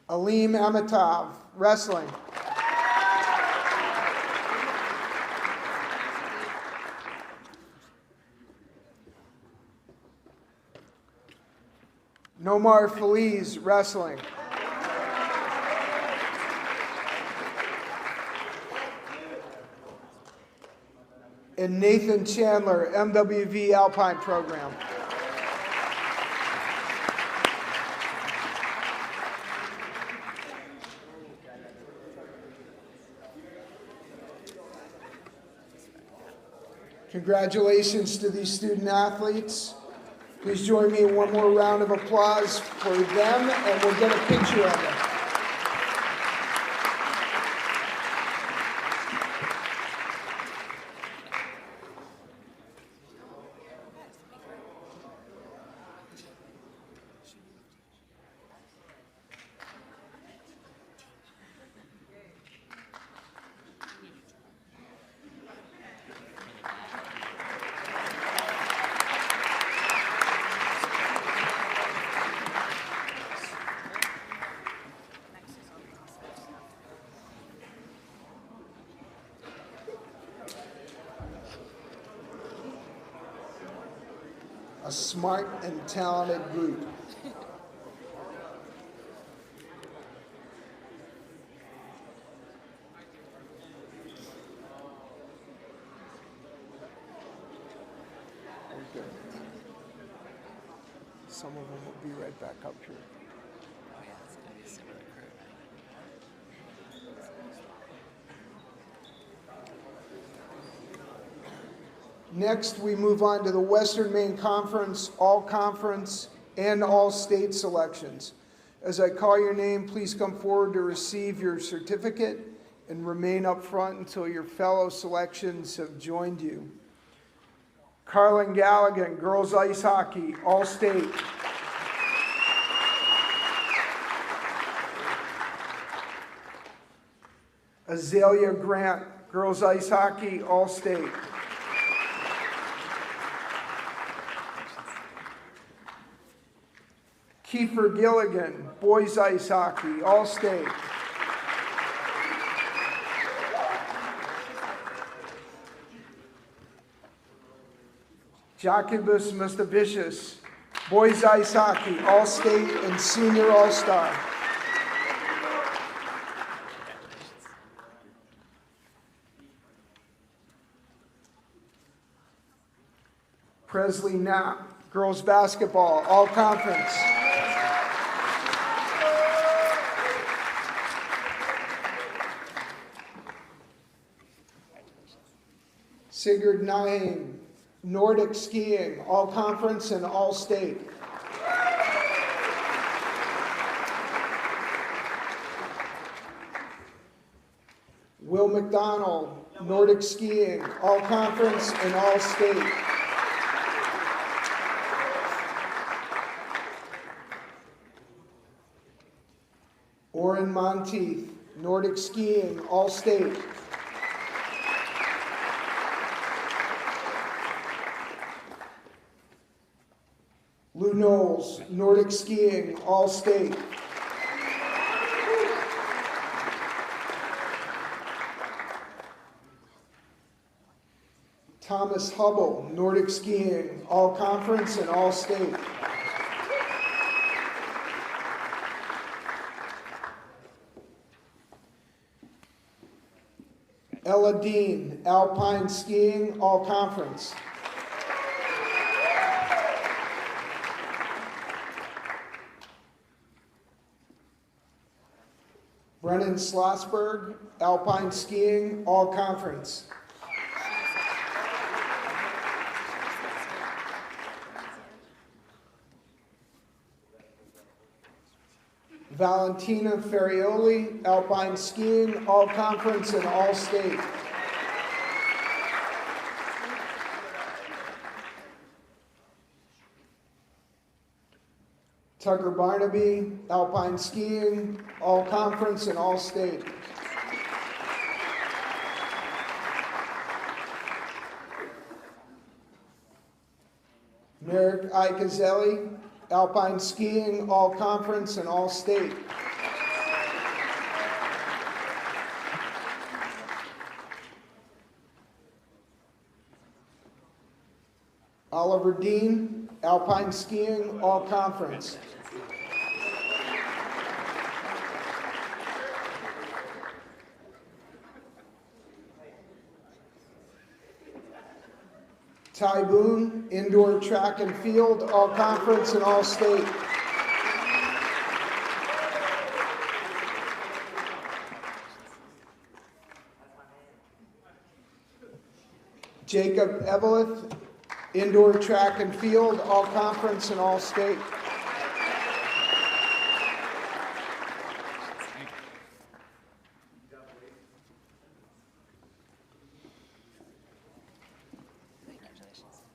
Aleem Amitov, wrestling. Nomar Feliz, wrestling. And Nathan Chandler, MWV Alpine Program. Congratulations to these student athletes. Please join me in one more round of applause for them, and we'll get a picture of them. A smart and talented group. Okay. Some of them will be right back up here. Next, we move on to the Western Maine Conference, All-Conference, and All-State selections. As I call your name, please come forward to receive your certificate and remain up front until your fellow selections have joined you. Carlin Galligan, girls ice hockey, All-State. Azalea Grant, girls ice hockey, All-State. Kiefer Gilligan, boys ice hockey, All-State. Jacobus Mustavicius, boys ice hockey, All-State and Senior All-Star. Presley Knapp, girls basketball, All-Conference. Sigurd Nyheim, Nordic skiing, All-Conference and All-State. Will McDonald, Nordic skiing, All-Conference and All-State. Oren Monteith, Nordic skiing, All-State. Lou Knowles, Nordic skiing, All-State. Thomas Hubble, Nordic skiing, all conference and all state. Ella Dean, alpine skiing, all conference. Brennan Schlossberg, alpine skiing, all conference. Valentina Ferrioli, alpine skiing, all conference and all state. Tucker Barnaby, alpine skiing, all conference and all state. Merrick Icazelli, alpine skiing, all conference and all state. Oliver Dean, alpine skiing, all conference. Ty Boone, indoor track and field, all conference and all state. Jacob Eveleth, indoor track and field, all conference and all state.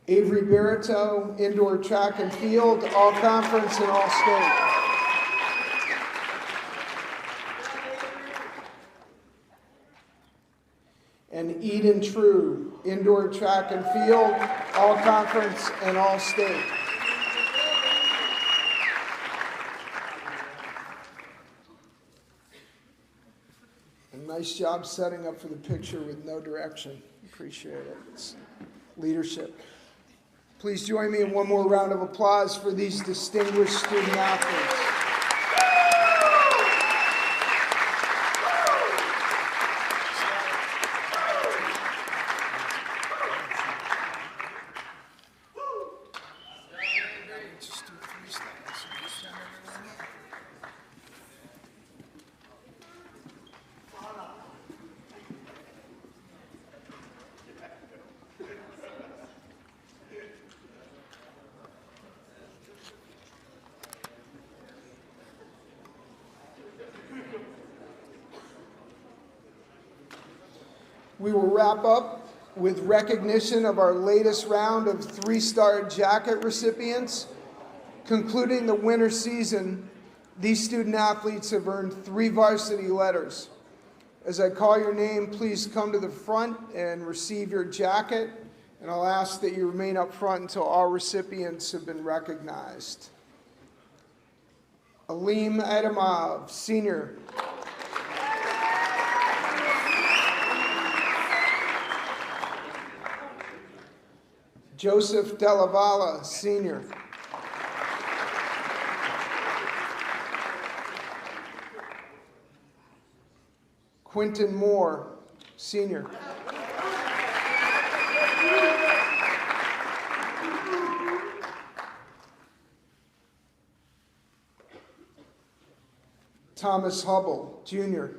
Avery Barito, indoor track and field, all conference and all state. And Eden True, indoor track and field, all conference and all state. And nice job setting up for the picture with no direction. Appreciate it. It's leadership. Please join me in one more round of applause for these distinguished student athletes. We will wrap up with recognition of our latest round of 3-star jacket recipients. Concluding the winter season, these student athletes have earned 3 varsity letters. As I call your name, please come to the front and receive your jacket, and I'll ask that you remain up front until all recipients have been recognized. Aleem Adamov, senior. Joseph Delavala, senior. Quentin Moore, senior. Thomas Hubble, junior.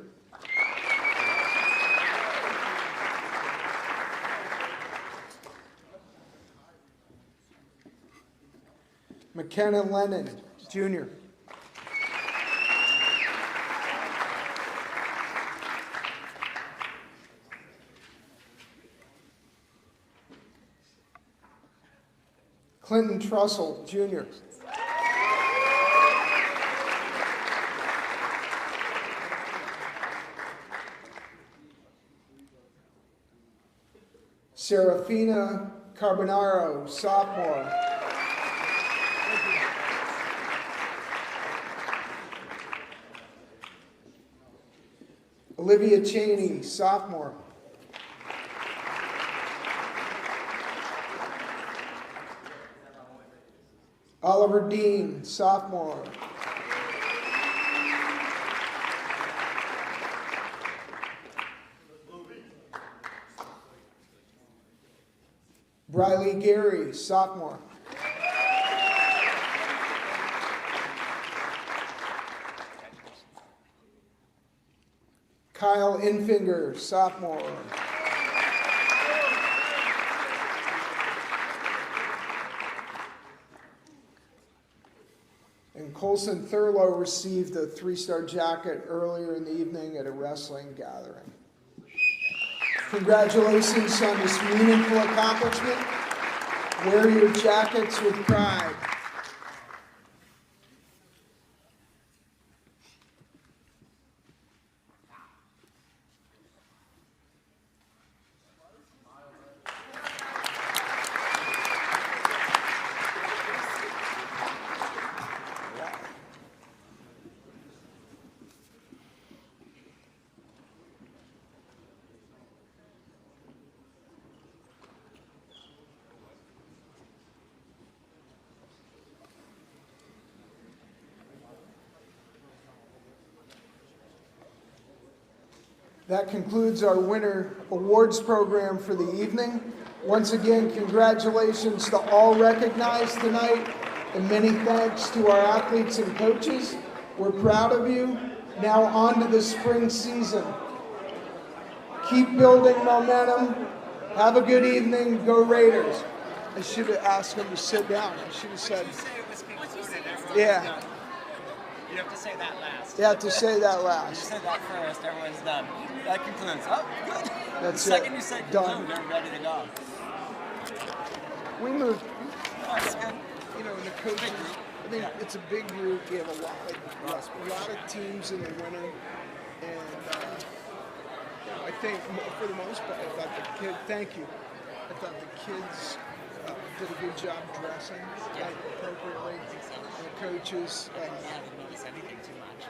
McKenna Lennon, junior. Clinton Trussell, junior. Serafina Carbonaro, sophomore. Olivia Cheney, sophomore. Oliver Dean, sophomore. Briley Gary, sophomore. Kyle Infinger, sophomore. And Colson Thurlow received a 3-star jacket earlier in the evening at a wrestling gathering. Congratulations on this meaningful accomplishment. Wear your jackets with pride. That concludes our winter awards program for the evening. Once again, congratulations to all recognized tonight, and many thanks to our athletes and coaches. We're proud of you. Now on to the spring season. Keep building momentum. Have a good evening. Go Raiders. I should have asked him to sit down. I should have said, yeah. You have to say that last. You have to say that You last. said that first, everyone's done. That concludes. Oh, good. That's the second it. you said Done. conclude, they're ready to go. We moved, Oh, that's good. you know, in the coaches, I think it's a big group. We have a lot of teams in the winter. And you know, I think for the most part, I thought the kid, thank you. I thought the kids did a good job dressing appropriately. And the coaches, I haven't noticed anything too much.